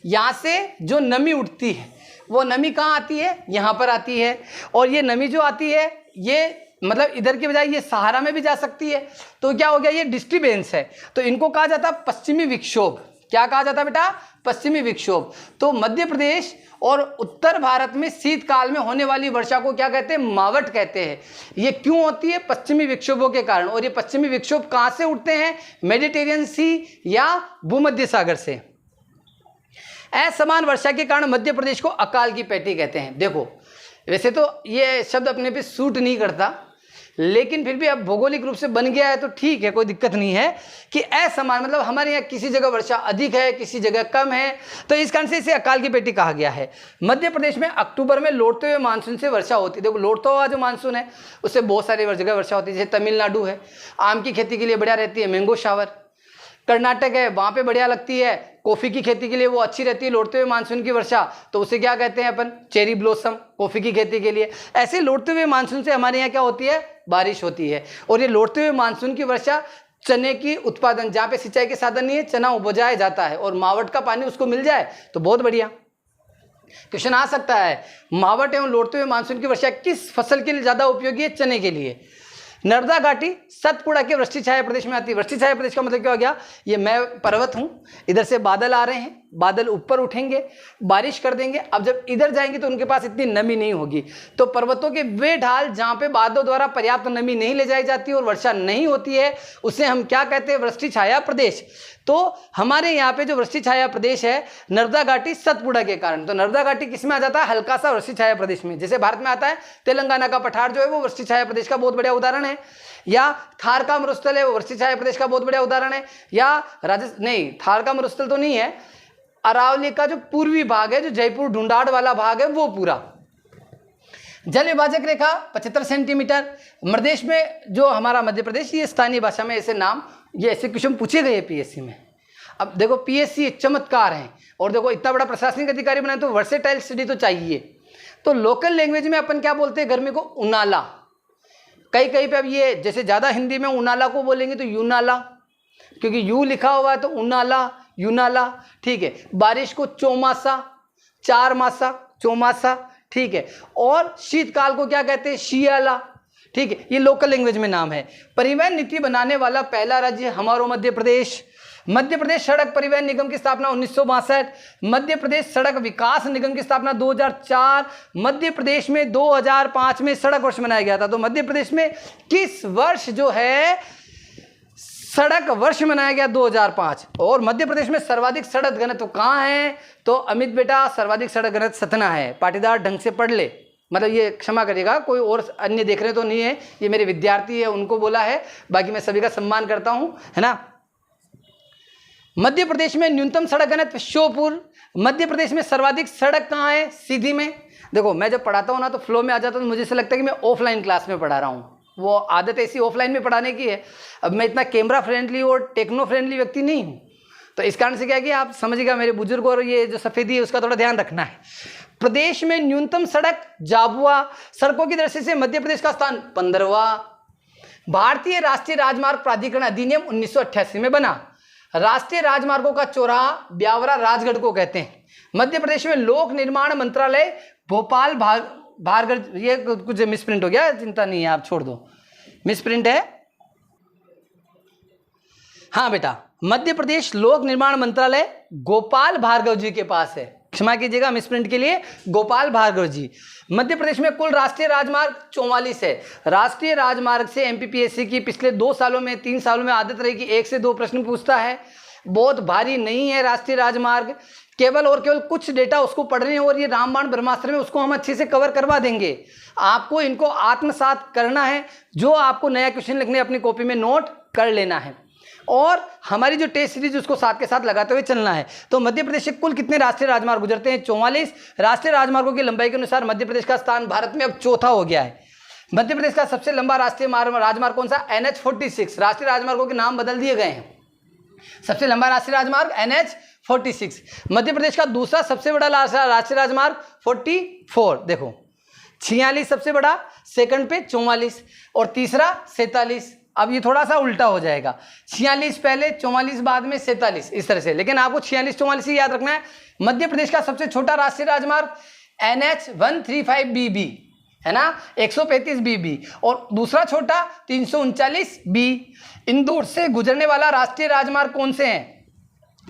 यहाँ से जो नमी उठती है वो नमी कहाँ आती है? यहाँ पर आती है। और ये नमी जो आती है ये मतलब इधर की बजाय ये सहारा में भी जा सकती है। तो क्या हो गया? ये डिस्टर्बेंस है, तो इनको कहा जाता है पश्चिमी विक्षोभ। क्या कहा जाता है बेटा? पश्चिमी विक्षोभ। तो मध्य प्रदेश और उत्तर भारत में शीतकाल में होने वाली वर्षा को क्या कहते हैं? मावट कहते हैं। ये क्यों होती है? पश्चिमी विक्षोभों के कारण। और ये पश्चिमी विक्षोभ कहां से उठते हैं? मेडिटेरियन सी या भूमध्य सागर से। असमान वर्षा के कारण मध्य प्रदेश को अकाल की पेटी कहते हैं। देखो, वैसे तो ये शब्द अपने पे सूट नहीं करता, लेकिन फिर भी अब भौगोलिक रूप से बन गया है तो ठीक है, कोई दिक्कत नहीं है कि असमान मतलब हमारे यहाँ किसी जगह वर्षा अधिक है, किसी जगह कम है, तो इस कारण से इसे अकाल की पेटी कहा गया है। मध्य प्रदेश में अक्टूबर में लौटते हुए मानसून से वर्षा होती है। देखो, लौटता हुआ जो मानसून है उससे बहुत सारी जगह वर्षा होती है। जैसे तमिलनाडु है, आम की खेती के लिए बढ़िया रहती है, मैंगो शावर। कर्नाटक है, वहाँ पे बढ़िया लगती है, कॉफ़ी की खेती के लिए वो अच्छी रहती है लौटते हुए मानसून की वर्षा, तो उसे क्या कहते हैं अपन? चेरी ब्लॉसम, कॉफ़ी की खेती के लिए। ऐसे लौटते हुए मानसून से हमारे यहाँ क्या होती है? बारिश होती है। और ये लौटते हुए मानसून की वर्षा चने की उत्पादन, जहाँ पे सिंचाई के साधन नहीं है, चना उपजाया जाता है और मावट का पानी उसको मिल जाए तो बहुत बढ़िया। क्वेश्चन आ सकता है, मावट एवं लौटते हुए मानसून की वर्षा किस फसल के लिए ज़्यादा उपयोगी है? चने के लिए। नर्मदा घाटी सतपुड़ा के वृष्टि छाया प्रदेश में आती है। वृष्टि छाया प्रदेश का मतलब क्या हो गया? ये मैं पर्वत हूं, इधर से बादल आ रहे हैं, बादल ऊपर उठेंगे, बारिश कर देंगे। अब जब इधर जाएंगे तो उनके पास इतनी नमी नहीं होगी, तो पर्वतों के वे ढाल जहां पे बादलों द्वारा पर्याप्त नमी नहीं ले जाई जाती और वर्षा नहीं होती है, उसे हम क्या कहते हैं? वृष्टि छाया प्रदेश। तो हमारे यहाँ पे जो वृष्टि छाया प्रदेश है, नर्मदा घाटी सतपुड़ा के कारण, तो नर्मदा घाटी किस में आ जाता है? हल्का सा वृष्टि छाया प्रदेश में। जैसे भारत में आता है तेलंगाना का पठार जो है वो वृष्टि छाया प्रदेश का बहुत बढ़िया उदाहरण है, या थार का मरुस्थल है वो वृष्टि छाया प्रदेश का बहुत बढ़िया उदाहरण है, या नहीं, थार का मरुस्थल तो नहीं है, अरावली का जो पूर्वी भाग है, जो जयपुर ढूंढाड़ वाला भाग है, वो पूरा। जल विभाजक रेखा 75 सेंटीमीटर। मध्यप्रदेश में जो हमारा मध्य प्रदेश, ये स्थानीय भाषा में ऐसे नाम, ये ऐसे क्वेश्चन पूछे गए पीएससी में। अब देखो, पीएससी चमत्कार है, और देखो इतना बड़ा प्रशासनिक अधिकारी बनाए तो वर्सेटाइल स्टडी तो चाहिए। तो लोकल लैंग्वेज में अपन क्या बोलते हैं गर्मी को? उनाला। कहीं कहीं पे अब ये जैसे ज़्यादा हिंदी में उनाला को बोलेंगे तो यूनाला, क्योंकि यू लिखा हुआ है तो उनाला, यूनाला, ठीक है। बारिश को चौमासा, चार मासा, चौमासा, ठीक है। और शीतकाल को क्या कहते हैं? शियाला, ठीक है। ये लोकल लैंग्वेज में नाम है। परिवहन नीति बनाने वाला पहला राज्य हमारा मध्य प्रदेश। मध्य प्रदेश सड़क परिवहन निगम की स्थापना 1962। मध्य प्रदेश सड़क विकास निगम की स्थापना 2004। मध्य प्रदेश में 2005 में सड़क वर्ष मनाया गया था। तो मध्य प्रदेश में किस वर्ष जो है सड़क वर्ष मनाया गया? 2005। और मध्य प्रदेश में सर्वाधिक सड़क घनत्व कहाँ है? तो अमित बेटा, सर्वाधिक सड़क घनत्व सतना है। पाटीदार ढंग से पढ़ ले, मतलब ये क्षमा करिएगा, कोई और अन्य देख रहे तो नहीं है, ये मेरे विद्यार्थी है उनको बोला है, बाकी मैं सभी का सम्मान करता हूँ, है ना। मध्य प्रदेश में न्यूनतम सड़क घनत्व श्योपुर। मध्य प्रदेश में सर्वाधिक सड़क कहाँ है? सीधी में। देखो, मैं जब पढ़ाता हूँ ना तो फ्लो में आ जाता हूँ, तो मुझे ऐसा लगता है कि मैं ऑफलाइन क्लास में पढ़ा रहा हूँ। वो आदत ऐसी ऑफलाइन में पढ़ाने की है। अब मैं इतना कैमरा फ्रेंडली और टेक्नो फ्रेंडली व्यक्ति नहीं हूँ, तो इस कारण से क्या है कि आप समझिएगा, मेरे बुजुर्ग और ये जो सफ़ेदी है उसका थोड़ा ध्यान रखना है। प्रदेश में न्यूनतम सड़क जाबुआ। सड़कों की दृष्टि से मध्य प्रदेश का स्थान 15वां। भारतीय राष्ट्रीय राजमार्ग प्राधिकरण अधिनियम 1988 में बना। राष्ट्रीय राजमार्गों का चौराहा ब्यावरा राजगढ़ को कहते हैं। मध्य प्रदेश में लोक निर्माण मंत्रालय भोपाल भारगढ़, ये कुछ मिसप्रिंट हो गया, चिंता नहीं है, आप छोड़ दो, मिसप्रिंट है। हाँ बेटा, मध्य प्रदेश लोक निर्माण मंत्रालय गोपाल भार्गव जी के पास है, क्षमा कीजिएगा मिसप्रिंट के लिए, गोपाल भार्गव जी। मध्य प्रदेश में कुल राष्ट्रीय राजमार्ग 44 है। राष्ट्रीय राजमार्ग से एमपीपीएससी की पिछले 2 सालों में 3 सालों में आदत रही कि 1 से 2 प्रश्न पूछता है। बहुत भारी नहीं है राष्ट्रीय राजमार्ग, केवल और केवल कुछ डेटा उसको पढ़ने, और ये रामबाण ब्रह्मास्त्र में उसको हम अच्छे से कवर करवा देंगे। आपको इनको आत्मसात करना है। जो आपको नया क्वेश्चन लिखने अपनी कॉपी में नोट कर लेना है, और हमारी जो टेस्ट सीरीज उसको साथ के साथ लगाते हुए चलना है। तो मध्य प्रदेश से कुल कितने राष्ट्रीय राजमार्ग गुजरते हैं? 44। राष्ट्रीय राजमार्गों की लंबाई के अनुसार मध्य प्रदेश का स्थान भारत में अब चौथा हो गया है। मध्य प्रदेश का सबसे लंबा राष्ट्रीय राजमार्ग कौन सा? NH46। राष्ट्रीय राजमार्गों के नाम बदल दिए गए हैं। सबसे लंबा राष्ट्रीय राजमार्ग NH46। मध्य प्रदेश का दूसरा सबसे बड़ा राष्ट्रीय राजमार्ग 44, देखो 46 सबसे बड़ा, सेकंड पे 44 और तीसरा 47। अब ये थोड़ा सा उल्टा हो जाएगा, 46 पहले 44 बाद में 47, इस तरह से। लेकिन आपको 46-44 ही याद रखना है। मध्य प्रदेश का सबसे छोटा राष्ट्रीय राजमार्ग NH135BB है ना, 135 BB, और दूसरा छोटा 339B। इंदौर से गुजरने वाला राष्ट्रीय राजमार्ग कौन से हैं?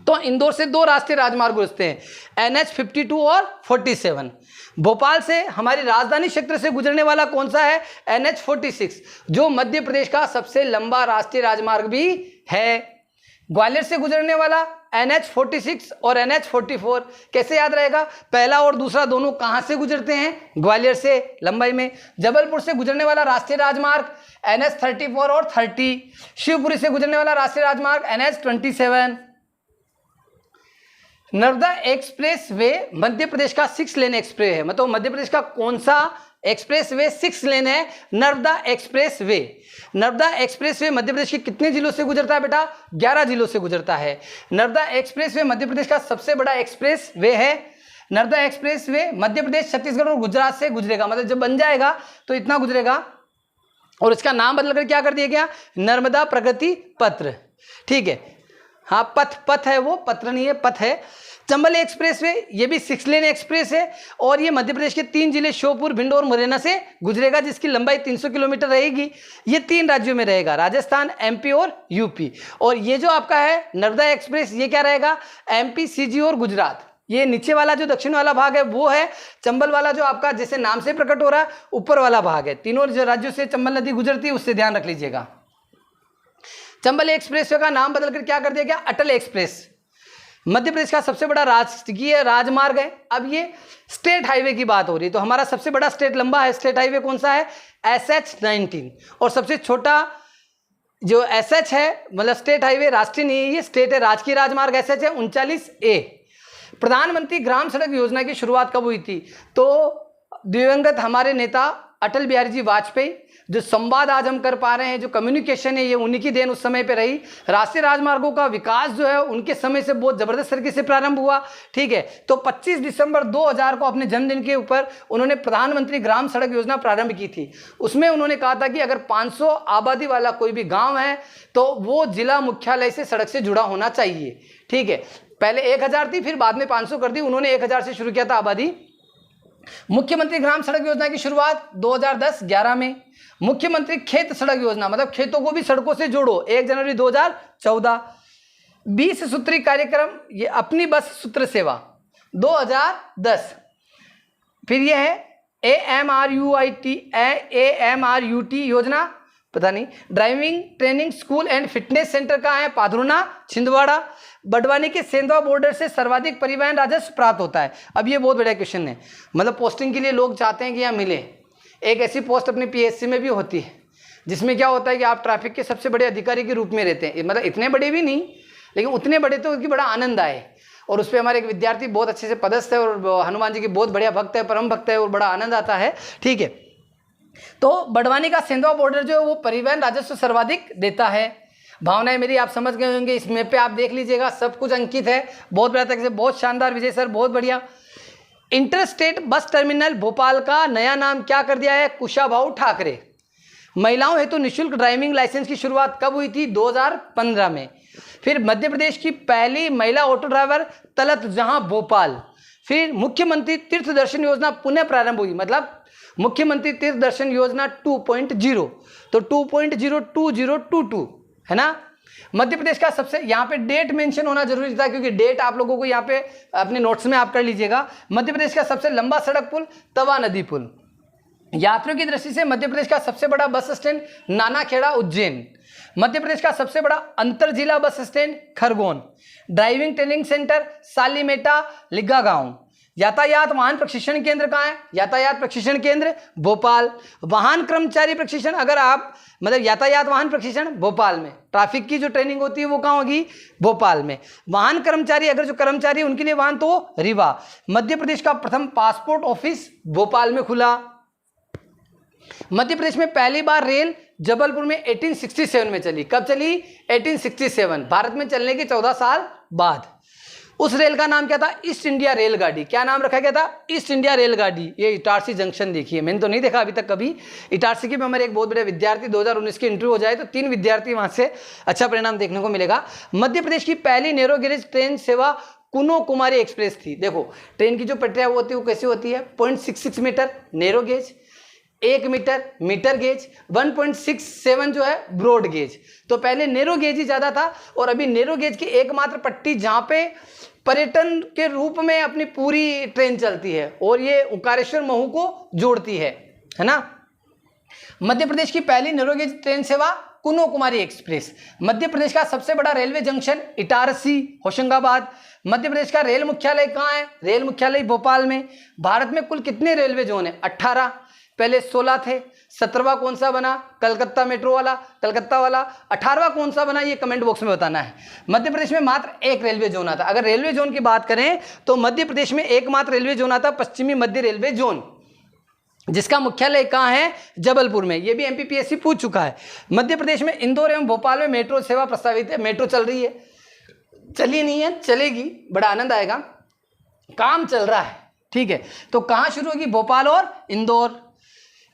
तो इंदौर से 2 राष्ट्रीय राजमार्ग गुजरते हैं, NH 52 और 47। भोपाल से हमारी राजधानी क्षेत्र से गुजरने वाला कौन सा है, NH 46, जो मध्य प्रदेश का सबसे लंबा राष्ट्रीय राजमार्ग भी है। ग्वालियर से गुजरने वाला NH 46 और NH 44, कैसे याद रहेगा, पहला और दूसरा दोनों कहां से गुजरते हैं, ग्वालियर से लंबाई में। जबलपुर से गुजरने वाला राष्ट्रीय राजमार्ग NH 34 और 30। शिवपुरी से गुजरने वाला राष्ट्रीय राजमार्ग NH 27। Narmada express way Madhya Pradesh का 6 लेन एक्सप्रेस है, मतलब मध्य प्रदेश का कौन सा एक्सप्रेस वे 6 लेन है, Narmada express way. Narmada express way Madhya Pradesh के कितने जिलों से गुजरता है बेटा, 11 जिलों से गुजरता है। नर्मदा एक्सप्रेस वे मध्य प्रदेश का सबसे बड़ा एक्सप्रेस वे है। नर्मदा एक्सप्रेस वे मध्य प्रदेश, छत्तीसगढ़ और गुजरात से गुजरेगा, मतलब जब बन जाएगा तो इतना गुजरेगा, और इसका नाम बदलकर क्या कर दिया गया, नर्मदा प्रगति पत्र। ठीक है, हाँ पथ है वो, पत्र नहीं है, पथ है। चंबल एक्सप्रेस वे, ये भी 6 लेन एक्सप्रेस है, और ये मध्य प्रदेश के 3 जिले श्योपुर, भिंड और मुरैना से गुजरेगा, जिसकी लंबाई 300 किलोमीटर रहेगी। ये 3 राज्यों में रहेगा, राजस्थान, MP और UP। और ये जो आपका है नर्मदा एक्सप्रेस, ये क्या रहेगा, MP, CG और गुजरात। ये नीचे वाला जो दक्षिण वाला भाग है वो है, चंबल वाला जो आपका जैसे नाम से प्रकट हो रहा है ऊपर वाला भाग है। तीनों जो राज्यों से चंबल नदी गुजरती है, उससे ध्यान रख लीजिएगा। चंबल एक्सप्रेस का नाम बदलकर क्या कर दिया गया, अटल एक्सप्रेस। मध्य प्रदेश का सबसे बड़ा राजकीय राजमार्ग है। अब ये स्टेट हाईवे की बात हो रही है, तो हमारा सबसे बड़ा स्टेट लंबा है स्टेट हाईवे कौन सा है, SH 19, और सबसे छोटा जो SH है, मतलब स्टेट हाईवे, राष्ट्रीय नहीं है ये, स्टेट है, राजकीय राजमार्ग SH है 39A। प्रधानमंत्री ग्राम सड़क योजना की शुरुआत कब हुई थी, तो दिवंगत हमारे नेता अटल बिहारी जी वाजपेयी, जो संवाद आज हम कर पा रहे हैं, जो कम्युनिकेशन है, ये उन्हीं की देन उस समय पे रही। राष्ट्रीय राजमार्गों का विकास जो है उनके समय से बहुत जबरदस्त तरीके से प्रारंभ हुआ। ठीक है, तो 25 दिसंबर 2000 को अपने जन्मदिन के ऊपर उन्होंने प्रधानमंत्री ग्राम सड़क योजना प्रारंभ की थी। उसमें उन्होंने कहा था कि अगर 500 आबादी वाला कोई भी गाँव है तो वो जिला मुख्यालय से सड़क से जुड़ा होना चाहिए। ठीक है, पहले 1000 थी, फिर बाद में 500 कर दी, उन्होंने 1000 से शुरू किया था आबादी। मुख्यमंत्री ग्राम सड़क योजना की शुरुआत 2010-11 में। मुख्यमंत्री खेत सड़क योजना, मतलब खेतों को भी सड़कों से जोड़ो, 1 जनवरी 2014। 20 सूत्री कार्यक्रम, ये अपनी बस सूत्र सेवा 2010। फिर ये है AMRUT योजना, पता नहीं। Driving training school and fitness centre कहाँ है, पाधरुना, छिंदवाड़ा। बड़वानी के सेंधवा बॉर्डर से सर्वाधिक परिवहन राजस्व प्राप्त होता है। अब ये बहुत बड़ा क्वेश्चन है, मतलब पोस्टिंग के लिए लोग चाहते हैं कि यहाँ मिले। एक ऐसी पोस्ट अपनी PSC में भी होती है जिसमें क्या होता है कि आप ट्रैफिक के सबसे बड़े अधिकारी के रूप में रहते हैं, मतलब इतने बड़े भी नहीं, लेकिन उतने बड़े तो उसकी बड़ा आनंद आए। और उस पर हमारे एक विद्यार्थी बहुत अच्छे से पदस्थ है और हनुमान जी की बहुत बढ़िया भक्त है, परम भक्त है, और बड़ा आनंद आता है। ठीक है, तो बड़वानी का सेंधवा बॉर्डर जो है वो परिवहन राजस्व सर्वाधिक देता है। भावनाएं मेरी आप समझ गए होंगे, इस मैप पे आप देख लीजिएगा, सब कुछ अंकित है बहुत बढ़िया तरीके से, बहुत शानदार विजय सर, बहुत बढ़िया। इंटरस्टेट बस टर्मिनल भोपाल का नया नाम क्या कर दिया है, कुशाभाऊ ठाकरे। महिलाओं हेतु निःशुल्क ड्राइविंग लाइसेंस की शुरुआत कब हुई थी, 2015 में। फिर मध्य प्रदेश की पहली महिला ऑटो ड्राइवर तलत जहां भोपाल। फिर मुख्यमंत्री तीर्थ दर्शन योजना पुनः प्रारंभ हुई, मतलब मुख्यमंत्री तीर्थ दर्शन योजना 2.0, तो 2.02022 है ना। मध्य प्रदेश का सबसे, यहाँ पे डेट मेंशन होना जरूरी था क्योंकि डेट आप लोगों को यहाँ पे अपने नोट्स में आप कर लीजिएगा। मध्य प्रदेश का सबसे लंबा सड़क पुल तवा नदी पुल। यात्रियों की दृष्टि से मध्य प्रदेश का सबसे बड़ा बस स्टैंड नानाखेड़ा उज्जैन। मध्य प्रदेश का सबसे बड़ा अंतर जिला bus stand Khargone. Driving training centre Salimeta Ligga गांव। यातायात वाहन प्रशिक्षण केंद्र कहाँ है, यातायात प्रशिक्षण केंद्र भोपाल। वाहन कर्मचारी प्रशिक्षण, अगर आप मतलब यातायात वाहन प्रशिक्षण भोपाल में, ट्रैफिक की जो ट्रेनिंग होती है वो कहाँ होगी, भोपाल में। वाहन कर्मचारी, अगर जो कर्मचारी उनके लिए वाहन, तो रीवा। मध्य प्रदेश का प्रथम पासपोर्ट ऑफिस भोपाल में खुला। मध्य प्रदेश में पहली बार रेल जबलपुर में 1867 में चली। कब चली, 1867, भारत में चलने के 14 साल बाद। उस रेल का नाम क्या था, ईस्ट इंडिया रेलगाड़ी। क्या नाम रखा गया था, ईस्ट इंडिया रेलगाड़ी। ये इटारसी जंक्शन देखिए, मैंने तो नहीं देखा अभी तक कभी। इटारसी के में हमारे एक बहुत बड़े विद्यार्थी 2019 की इंटरव्यू हो जाए तो 3 विद्यार्थी वहां से अच्छा परिणाम देखने को मिलेगा। मध्य प्रदेश की पहली नैरो गेज ट्रेन सेवा कुनो कुमारी एक्सप्रेस थी। देखो ट्रेन की जो पटरियां होती है वो कैसी होती है, 0.66 metre narrow gauge, 1 metre gauge, 1.67 जो है ब्रॉड गेज। तो पहले नैरो गेज ही ज़्यादा था और अभी नैरो गेज की एकमात्र पट्टी जहाँ पे पर्यटन के रूप में अपनी पूरी ट्रेन चलती है और ये ओंकारेश्वर महू को जोड़ती है ना। मध्य प्रदेश की पहली नैरो गेज ट्रेन सेवा कुनो कुमारी एक्सप्रेस। मध्य प्रदेश का सबसे बड़ा रेलवे जंक्शन इटारसी होशंगाबाद। मध्य प्रदेश का रेल मुख्यालय कहाँ है? रेल मुख्यालय भोपाल में। भारत में कुल कितने रेलवे जोन है? 18। पहले 16 थे। 17वां कौन सा बना? कलकत्ता मेट्रो वाला, कलकत्ता वाला। 18वां कौन सा बना? ये कमेंट बॉक्स में बताना है। मध्य प्रदेश में मात्र एक रेलवे जोन आता। अगर रेलवे जोन की बात करें तो मध्य प्रदेश में एकमात्र रेलवे जोन आता पश्चिमी मध्य रेलवे जोन, जिसका मुख्यालय कहाँ है? जबलपुर में। ये भी एमपीपीएससी पूछ चुका है। मध्य प्रदेश में इंदौर एवं भोपाल में मेट्रो सेवा प्रस्तावित है। मेट्रो चल रही है, चली नहीं है, चलेगी, बड़ा आनंद आएगा, काम चल रहा है, ठीक है। तो कहाँ शुरू होगी? भोपाल और Indore.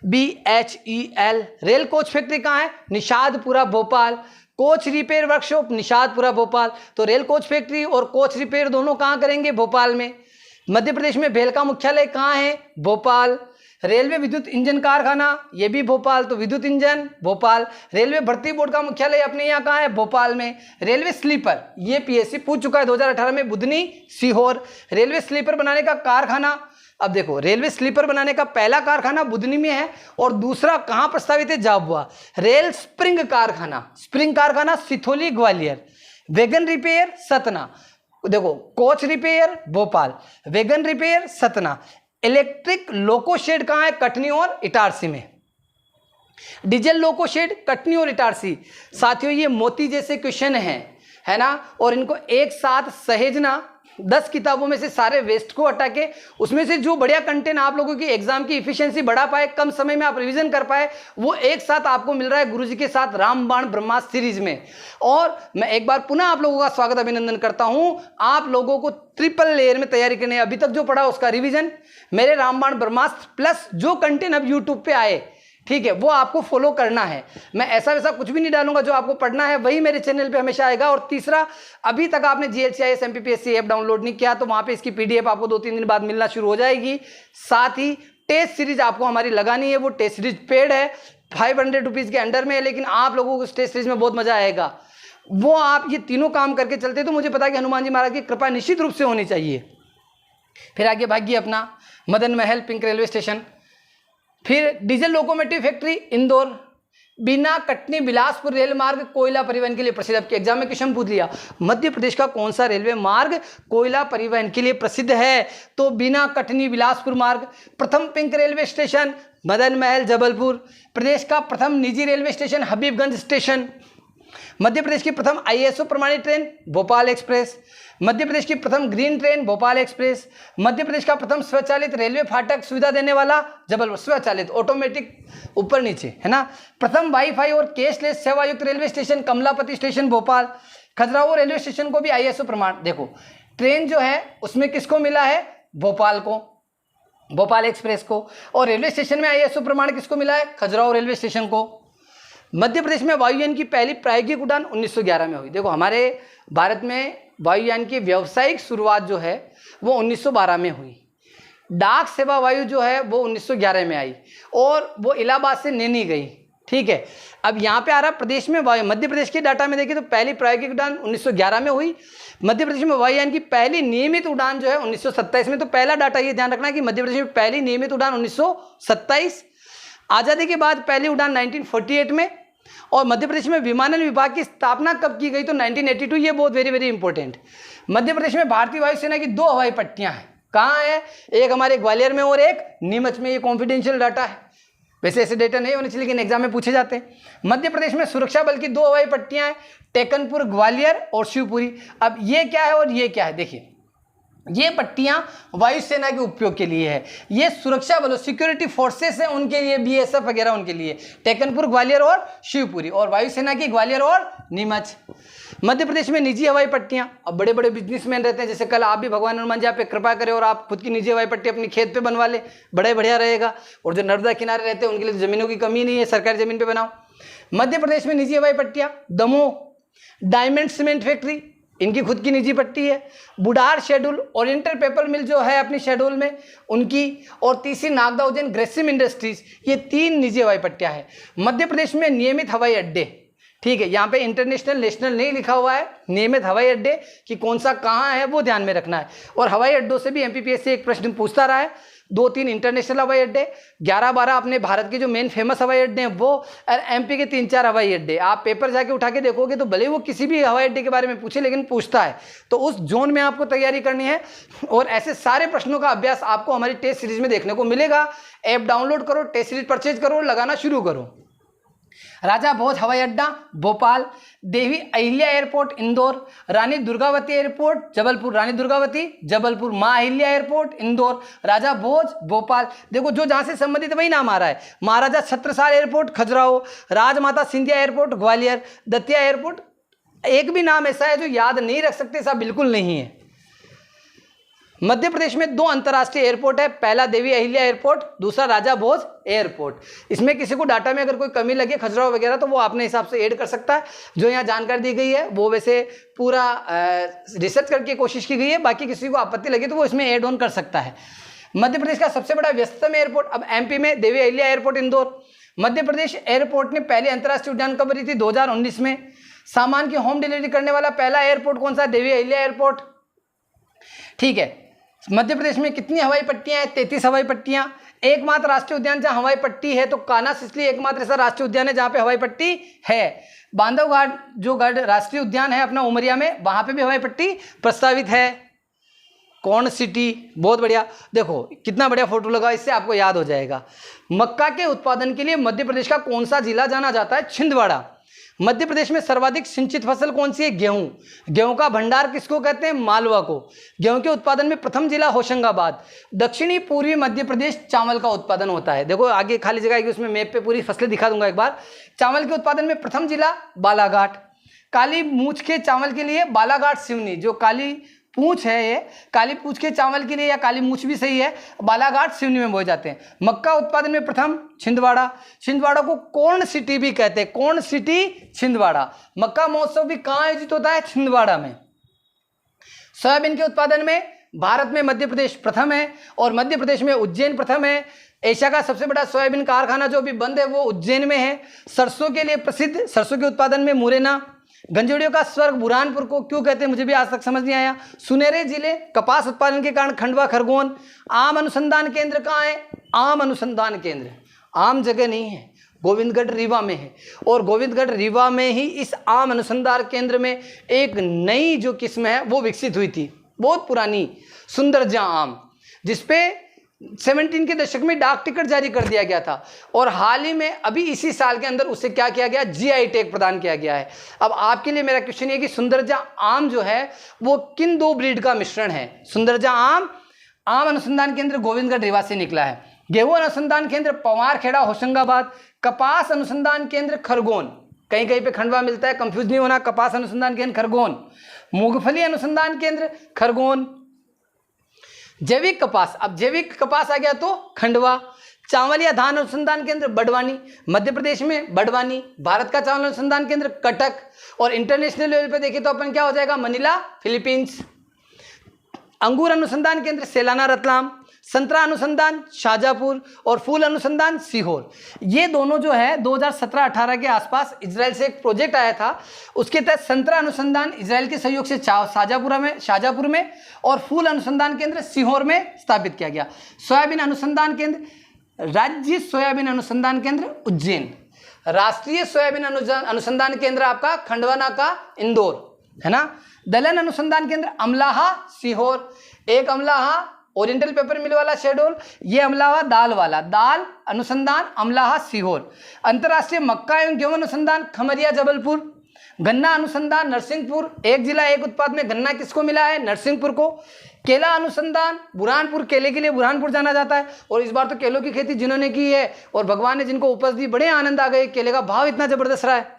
BHEL। Rail coach factory कहाँ है? Nishadpura Bhopal. Coach repair workshop Nishadpura Bhopal. तो रेल कोच फैक्ट्री और कोच रिपेयर दोनों कहाँ करेंगे? भोपाल में। मध्य प्रदेश में भेल का मुख्यालय कहाँ है? भोपाल। रेलवे विद्युत इंजन कारखाना, ये भी भोपाल, तो विद्युत इंजन भोपाल। रेलवे भर्ती बोर्ड का मुख्यालय अपने यहाँ कहाँ है? भोपाल में। रेलवे स्लीपर, ये पीएससी पूछ चुका है 2018 में, बुधनी सीहोर। रेलवे स्लीपर बनाने का कारखाना, अब देखो रेलवे स्लीपर बनाने का पहला कारखाना बुधनी में है और दूसरा कहाँ प्रस्तावित है? झाबुआ। रेल स्प्रिंग कारखाना सिथोली ग्वालियर। वैगन रिपेयर सतना, देखो coach repair Bhopal, wagon repair Satna. Electric loco shed कहाँ है? कटनी और इटारसी में। डीजल लोको शेड कटनी और इटारसी। साथियों ये मोती जैसे क्वेश्चन है ना, और इनको एक साथ सहेजना 10 किताबों में से सारे वेस्ट को हटा के उसमें से जो बढ़िया कंटेंट आप लोगों की एग्जाम की इफिशिएंसी बढ़ा पाए, कम समय में आप रिवीजन कर पाए, वो एक साथ आपको मिल रहा है गुरुजी के साथ रामबाण ब्रह्मास्त्र सीरीज में। और मैं एक बार पुनः आप लोगों का स्वागत अभिनंदन करता हूं। आप लोगों को ट्रिपल लेयर में तैयारी करनी है। अभी तक जो पढ़ा उसका रिवीजन, मेरे रामबाण ब्रह्मास्त्र प्लस जो कंटेंट अब यूट्यूब पे आए, ठीक है, वो आपको फॉलो करना है। मैं ऐसा वैसा कुछ भी नहीं डालूंगा, जो आपको पढ़ना है वही मेरे चैनल पे हमेशा आएगा। और तीसरा, अभी तक आपने GLCIS MPPSC ऐप डाउनलोड नहीं किया तो वहां पे इसकी PDF आपको 2-3 दिन बाद मिलना शुरू हो जाएगी। साथ ही टेस्ट सीरीज आपको हमारी लगानी है, वो टेस्ट सीरीज पेड है, 500 रुपीज़ के अंडर में है, लेकिन आप लोगों को इस टेस्ट सीरीज में बहुत मजा आएगा। वो आप ये तीनों काम करके चलते तो मुझे पता है कि हनुमान जी महाराज की कृपा निश्चित रूप से होनी चाहिए। फिर आगे भाग्य अपना Madan Mahal pink railway station. फिर डीजल लोकोमोटिव फैक्ट्री इंदौर। बिना कटनी बिलासपुर रेल मार्ग कोयला परिवहन के लिए प्रसिद्ध। आपके एग्जाम में क्वेश्चन पूछ लिया, मध्य प्रदेश का कौन सा रेलवे मार्ग कोयला परिवहन के लिए प्रसिद्ध है? तो बिना कटनी बिलासपुर मार्ग। प्रथम pink railway station Madan Mahal Jabalpur. प्रदेश का प्रथम निजी railway station Habibganj station. Madhya Pradesh की प्रथम ISO प्रमाणित ट्रेन भोपाल एक्सप्रेस। मध्य प्रदेश की प्रथम ग्रीन ट्रेन भोपाल एक्सप्रेस। मध्य प्रदेश का प्रथम स्वचालित रेलवे फाटक सुविधा देने वाला जबलपुर, स्वचालित ऑटोमेटिक ऊपर नीचे, है ना। प्रथम वाईफाई और कैशलेस सेवायुक्त railway station Kamlapati station Bhopal. Khajuraho railway station को भी ISO प्रमाण। देखो ट्रेन जो है उसमें किसको मिला है? भोपाल को, भोपाल एक्सप्रेस को। और रेलवे स्टेशन में ISO प्रमाण किसको मिला है? खजुराहो रेलवे स्टेशन को। मध्य प्रदेश में वायुयान की पहली प्रायोगिक उड़ान 1911 में हुई। देखो हमारे भारत में वायुयान की व्यावसायिक शुरुआत जो है वो 1912 में हुई। डाक सेवा वायु जो है वो 1911 में आई और वो इलाहाबाद से नैनी गई, ठीक है। अब यहाँ पे आ रहा प्रदेश में वायु, मध्य प्रदेश के डाटा में देखिए तो पहली प्रायोगिक उड़ान 1911 में हुई। मध्य प्रदेश में वायुयान की पहली नियमित उड़ान जो है 1927 में। तो पहला डाटा ये ध्यान रखना कि मध्य प्रदेश में पहली नियमित उड़ान 1927। आज़ादी के बाद पहली उड़ान 1948 में। और मध्य प्रदेश में विमानन विभाग की स्थापना कब की गई? तो 1982। ये बहुत वेरी इंपॉर्टेंट। मध्य प्रदेश में भारतीय वायुसेना की 2 हवाई पट्टियां हैं। कहाँ है? एक हमारे ग्वालियर में और एक नीमच में। ये कॉन्फिडेंशियल डाटा है, वैसे ऐसे डेटा नहीं होने चाहिए लेकिन एग्जाम में पूछे जाते हैं। मध्य प्रदेश में सुरक्षा बल की 2 हवाई पट्टियां हैं, टेकनपुर ग्वालियर और शिवपुरी। अब ये क्या है और ये क्या है? देखिए ये पट्टियां वायुसेना के उपयोग के लिए है, ये सुरक्षा बलों सिक्योरिटी फोर्सेस है उनके लिए, BSF वगैरह उनके लिए, टेकनपुर ग्वालियर और शिवपुरी। और वायुसेना की ग्वालियर और नीमच। मध्य प्रदेश में निजी हवाई पट्टियां, अब बड़े बड़े बिजनेसमैन रहते हैं, जैसे कल आप भी भगवान हनुमान जी आप पे कृपा करें और आप खुद की निजी हवाई पट्टी अपनी खेत पे बनवा ले, बड़े बढ़िया रहेगा। और जो नर्मदा किनारे रहते हैं उनके लिए जमीनों की कमी नहीं है, सरकारी जमीन पे बनाओ। मध्य प्रदेश में निजी हवाई पट्टियां, दमोह डायमंड सीमेंट फैक्ट्री, इनकी खुद की निजी पट्टी है। बुडार शेड्यूल, ओरिएंटल पेपर मिल जो है अपनी शेड्यूल में उनकी, और तीसरी नागदा उज्जैन ग्रेसिम इंडस्ट्रीज, ये 3 निजी हवाई पट्टियां हैं। मध्य प्रदेश में नियमित हवाई अड्डे, ठीक है, यहाँ पे इंटरनेशनल नेशनल नहीं लिखा हुआ है, नियमित हवाई अड्डे कि कौन सा कहाँ है वो ध्यान में रखना है। और हवाई अड्डों से भी एमपीपीएससी एक प्रश्न पूछता रहा है, 2-3 इंटरनेशनल हवाई अड्डे, 11-12 अपने भारत के जो मेन फेमस हवाई अड्डे हैं वो, और एमपी के 3-4 हवाई अड्डे। आप पेपर जाके उठा के देखोगे तो भले वो किसी भी हवाई अड्डे के बारे में पूछे, लेकिन पूछता है, तो उस जोन में आपको तैयारी करनी है। और ऐसे सारे प्रश्नों का अभ्यास आपको हमारी टेस्ट सीरीज में देखने को मिलेगा। ऐप डाउनलोड करो, टेस्ट सीरीज परचेज करो, लगाना शुरू करो। राजा भोज हवाई अड्डा भोपाल, देवी अहिल्या एयरपोर्ट इंदौर, रानी दुर्गावती एयरपोर्ट जबलपुर, रानी दुर्गावती जबलपुर, माँ अहिल्या एयरपोर्ट इंदौर, राजा भोज भोपाल। देखो जो जहां से संबंधित वही नाम आ रहा है। महाराजा छत्रसाल एयरपोर्ट खजुराहो, राजमाता सिंधिया एयरपोर्ट ग्वालियर, दतिया एयरपोर्ट। एक भी नाम ऐसा है जो याद नहीं रख सकते, ऐसा बिल्कुल नहीं है। मध्य प्रदेश में 2 अंतर्राष्ट्रीय एयरपोर्ट है, पहला देवी अहिल्या एयरपोर्ट, दूसरा राजा भोज एयरपोर्ट। इसमें किसी को डाटा में अगर कोई कमी लगे खजुराहो वगैरह तो वो अपने हिसाब से ऐड कर सकता है। जो यहाँ जानकारी दी गई है वो वैसे पूरा रिसर्च करके कोशिश की गई है, बाकी किसी को आपत्ति लगे तो वो इसमें ऐड ऑन कर सकता है। मध्य प्रदेश का सबसे बड़ा व्यस्ततम एयरपोर्ट, अब एमपी में देवी अहिल्या एयरपोर्ट इंदौर। मध्य प्रदेश एयरपोर्ट ने पहली अंतर्राष्ट्रीय उड़ान कब भरी थी? 2019 में। सामान की होम डिलीवरी करने वाला पहला एयरपोर्ट कौन सा? देवी अहिल्या एयरपोर्ट, ठीक है। मध्य प्रदेश में कितनी हवाई पट्टियां हैं? 33 हवाई पट्टियां। एकमात्र राष्ट्रीय उद्यान जहां हवाई पट्टी है तो कान्हा इसलिए एकमात्र ऐसा राष्ट्रीय उद्यान है जहां पे हवाई पट्टी है। बांधवघाट जो गढ़ राष्ट्रीय उद्यान है अपना उमरिया में, वहां पे भी हवाई पट्टी प्रस्तावित है। कौन सिटी, बहुत बढ़िया। देखो कितना बढ़िया फोटो लगा, इससे आपको याद हो जाएगा। मक्का के उत्पादन के लिए मध्य प्रदेश का कौन सा जिला जाना जाता है? छिंदवाड़ा। मध्य प्रदेश में सर्वाधिक सिंचित फसल कौन सी है? गेहूं। गेहूं का भंडार किसको कहते हैं? मालवा को। गेहूं के उत्पादन में प्रथम जिला होशंगाबाद। दक्षिणी पूर्वी मध्य प्रदेश चावल का उत्पादन होता है। देखो आगे खाली जगह है, उसमें मैप पे पूरी फसलें दिखा दूंगा एक बार। चावल के उत्पादन में प्रथम जिला बालाघाट। काली मूछ के चावल के लिए बालाघाट सिवनी, जो काली पूंछ है, ये काली पूंछ के चावल के लिए, या काली मूछ भी सही है, बालाघाट सिवनी में बोए जाते हैं। मक्का उत्पादन में प्रथम छिंदवाड़ा। छिंदवाड़ा को कौन सिटी भी कहते हैं, कौन सिटी? छिंदवाड़ा। मक्का महोत्सव भी कहाँ आयोजित होता है? छिंदवाड़ा में। सोयाबीन के उत्पादन में भारत में मध्य प्रदेश प्रथम है, और मध्य प्रदेश में उज्जैन प्रथम है। एशिया का सबसे बड़ा सोयाबीन कारखाना जो अभी बंद है वो उज्जैन में है। सरसों के लिए प्रसिद्ध, सरसों के उत्पादन में मुरैना। गंजेड़ियों का स्वर्ग बुरहानपुर को क्यों कहते हैं? मुझे भी आज तक समझ नहीं आया। सुनहरे जिले, कपास उत्पादन के कारण खंडवा खरगोन। आम अनुसंधान केंद्र कहाँ है? आम अनुसंधान केंद्र आम जगह नहीं है, गोविंदगढ़ रीवा में है। और गोविंदगढ़ रीवा में ही इस आम अनुसंधान केंद्र में एक नई जो किस्म है वो विकसित हुई थी, बहुत पुरानी, सुंदरजा आम, जिसपे 17 के दशक में डाक टिकट जारी कर दिया गया था। और हाल ही में अभी इसी साल के अंदर उससे क्या किया गया? जीआई टैग प्रदान किया गया है। अब आपके लिए मेरा क्वेश्चन ये कि सुंदरजा आम जो है वो किन 2 ब्रीड का मिश्रण है? सुंदरजा आम, आम अनुसंधान केंद्र गोविंदगढ़ रीवा से निकला है। गेहूं अनुसंधान केंद्र पवारखेड़ा होशंगाबाद। कपास अनुसंधान केंद्र खरगोन, कहीं कहीं पे खंडवा मिलता है, कंफ्यूज नहीं होना। कपास अनुसंधान केंद्र खरगोन। मूंगफली अनुसंधान केंद्र खरगोन। जैविक कपास, अब जैविक कपास आ गया तो खंडवा। चावल या धान अनुसंधान केंद्र बड़वानी, मध्य प्रदेश में बड़वानी। भारत का चावल अनुसंधान केंद्र कटक। और इंटरनेशनल लेवल पे देखें तो अपन क्या हो जाएगा? Manila Philippines. अंगूर अनुसंधान केंद्र सेलाना रतलाम। संतरा अनुसंधान शाहजहांपुर। और फूल अनुसंधान सीहोर। ये दोनों जो है 2017-18 के आसपास इजराइल से एक प्रोजेक्ट आया था, उसके तहत संतरा अनुसंधान इजराइल के सहयोग से शाहजहांपुर में और फूल अनुसंधान केंद्र सीहोर में स्थापित किया गया। सोयाबीन अनुसंधान केंद्र, राज्य सोयाबीन अनुसंधान केंद्र उज्जैन। राष्ट्रीय सोयाबीन अनुसंधान केंद्र आपका खंडवा का इंदौर है ना। दलहन अनुसंधान केंद्र अमलाहा सीहोर। एक अमलाहा ओरिएंटल पेपर मिल वाला शेड्यूल, ये अमलाहा दाल वाला, दाल अनुसंधान अमलाहा सीहोर। अंतर्राष्ट्रीय मक्का एवं गेहूं अनुसंधान खमरिया जबलपुर। गन्ना अनुसंधान नरसिंहपुर। एक जिला एक उत्पाद में गन्ना किसको मिला है? नरसिंहपुर को। केला अनुसंधान बुरहानपुर, केले के लिए बुरहानपुर जाना जाता है। और इस बार तो केलों की खेती जिन्होंने की है और भगवान ने जिनको उपज दी, बड़े आनंद आ गए, केले का भाव इतना जबरदस्त रहा है।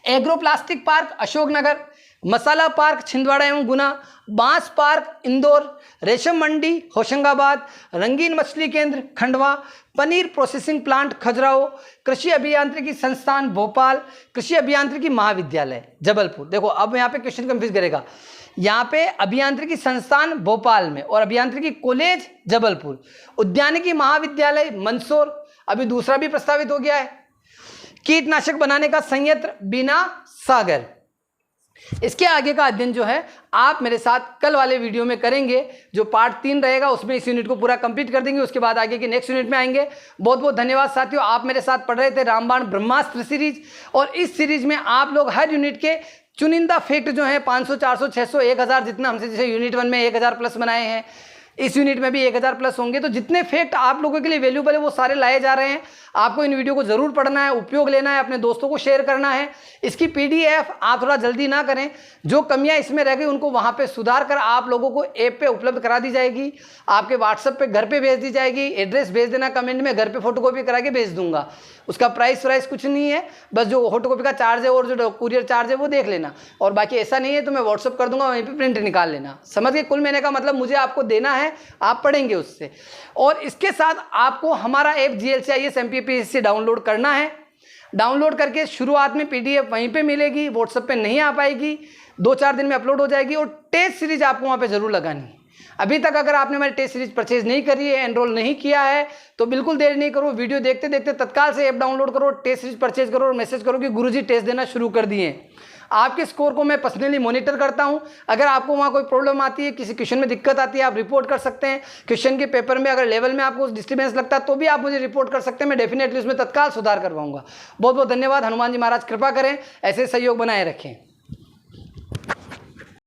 Agro plastic park Ashoknagar. Masala park Chhindwara एवं गुना, बांस पार्क इंदौर, रेशम मंडी होशंगाबाद, रंगीन मछली केंद्र खंडवा, पनीर प्रोसेसिंग प्लांट खजुराहो, कृषि अभियांत्रिकी संस्थान भोपाल, कृषि अभियांत्रिकी महाविद्यालय जबलपुर। देखो अब यहाँ पे क्वेश्चन कंफ्यूज करेगा, यहाँ पे अभियांत्रिकी संस्थान भोपाल में और अभियांत्रिकी कॉलेज जबलपुर, उद्यानिकी महाविद्यालय मंदसौर, अभी दूसरा भी प्रस्तावित हो गया है, कीटनाशक बनाने का संयंत्र बीना सागर। इसके आगे का अध्ययन जो है आप मेरे साथ कल वाले वीडियो में करेंगे, जो पार्ट 3 रहेगा उसमें इस यूनिट को पूरा कंप्लीट कर देंगे, उसके बाद आगे के नेक्स्ट यूनिट में आएंगे। बहुत बहुत धन्यवाद साथियों, आप मेरे साथ पढ़ रहे थे रामबाण ब्रह्मास्त्र सीरीज, और इस सीरीज में आप लोग हर यूनिट के चुनिंदा फैक्ट जो है 500, 400, 600, 1000 जितना हमसे, जैसे यूनिट 1 में 1000 प्लस बनाए हैं, इस यूनिट में भी 1000 प्लस होंगे। तो जितने फैक्ट आप लोगों के लिए वैल्यूबल है वो सारे लाए जा रहे हैं। आपको इन वीडियो को जरूर पढ़ना है, उपयोग लेना है, अपने दोस्तों को शेयर करना है। इसकी पीडीएफ आप थोड़ा जल्दी ना करें, जो कमियां इसमें रह गई उनको वहां पे सुधार कर आप लोगों को ऐप पे उपलब्ध करा दी जाएगी, आपके व्हाट्सएप पे घर पे भेज दी जाएगी। एड्रेस भेज देना कमेंट में, घर पे फोटोकॉपी करा के भेज दूंगा। उसका प्राइस कुछ नहीं है, बस जो फोटोकॉपी का चार्ज है और जो कुरियर चार्ज है वो देख लेना, और बाकी ऐसा नहीं है तो मैं व्हाट्सअप कर दूंगा, वहीं पे प्रिंट निकाल लेना। समझ गए? कुल महीने का मतलब मुझे आपको देना है, आप पढ़ेंगे उससे। और इसके साथ आपको हमारा ऐप GLCIS MPPSC डाउनलोड करना है। डाउनलोड करके शुरुआत में PDF वहीं पे मिलेगी, व्हाट्सएप पे नहीं आ पाएगी, 2-4 दिन में अपलोड हो जाएगी। और टेस्ट सीरीज आपको वहाँ पे जरूर लगानी है। अभी तक अगर आपने हमारी टेस्ट सीरीज परचेज नहीं करी है, एनरोल नहीं किया है, तो बिल्कुल देर नहीं करो, वीडियो देखते देखते तत्काल से ऐप डाउनलोड करो, टेस्ट सीरीज परचेज करो और मैसेज करो कि गुरुजी टेस्ट देना शुरू कर दिए। आपके स्कोर को मैं पर्सनली मॉनिटर करता हूं। अगर आपको वहां कोई प्रॉब्लम आती है, किसी क्वेश्चन में दिक्कत आती है, आप रिपोर्ट कर सकते हैं। क्वेश्चन के पेपर में अगर लेवल में आपको डिस्टर्बेंस लगता है तो भी आप मुझे रिपोर्ट कर सकते हैं, मैं डेफिनेटली उसमें तत्काल सुधार करवाऊंगा। बहुत बहुत धन्यवाद। हनुमान जी महाराज कृपा करें, ऐसे सहयोग बनाए रखें।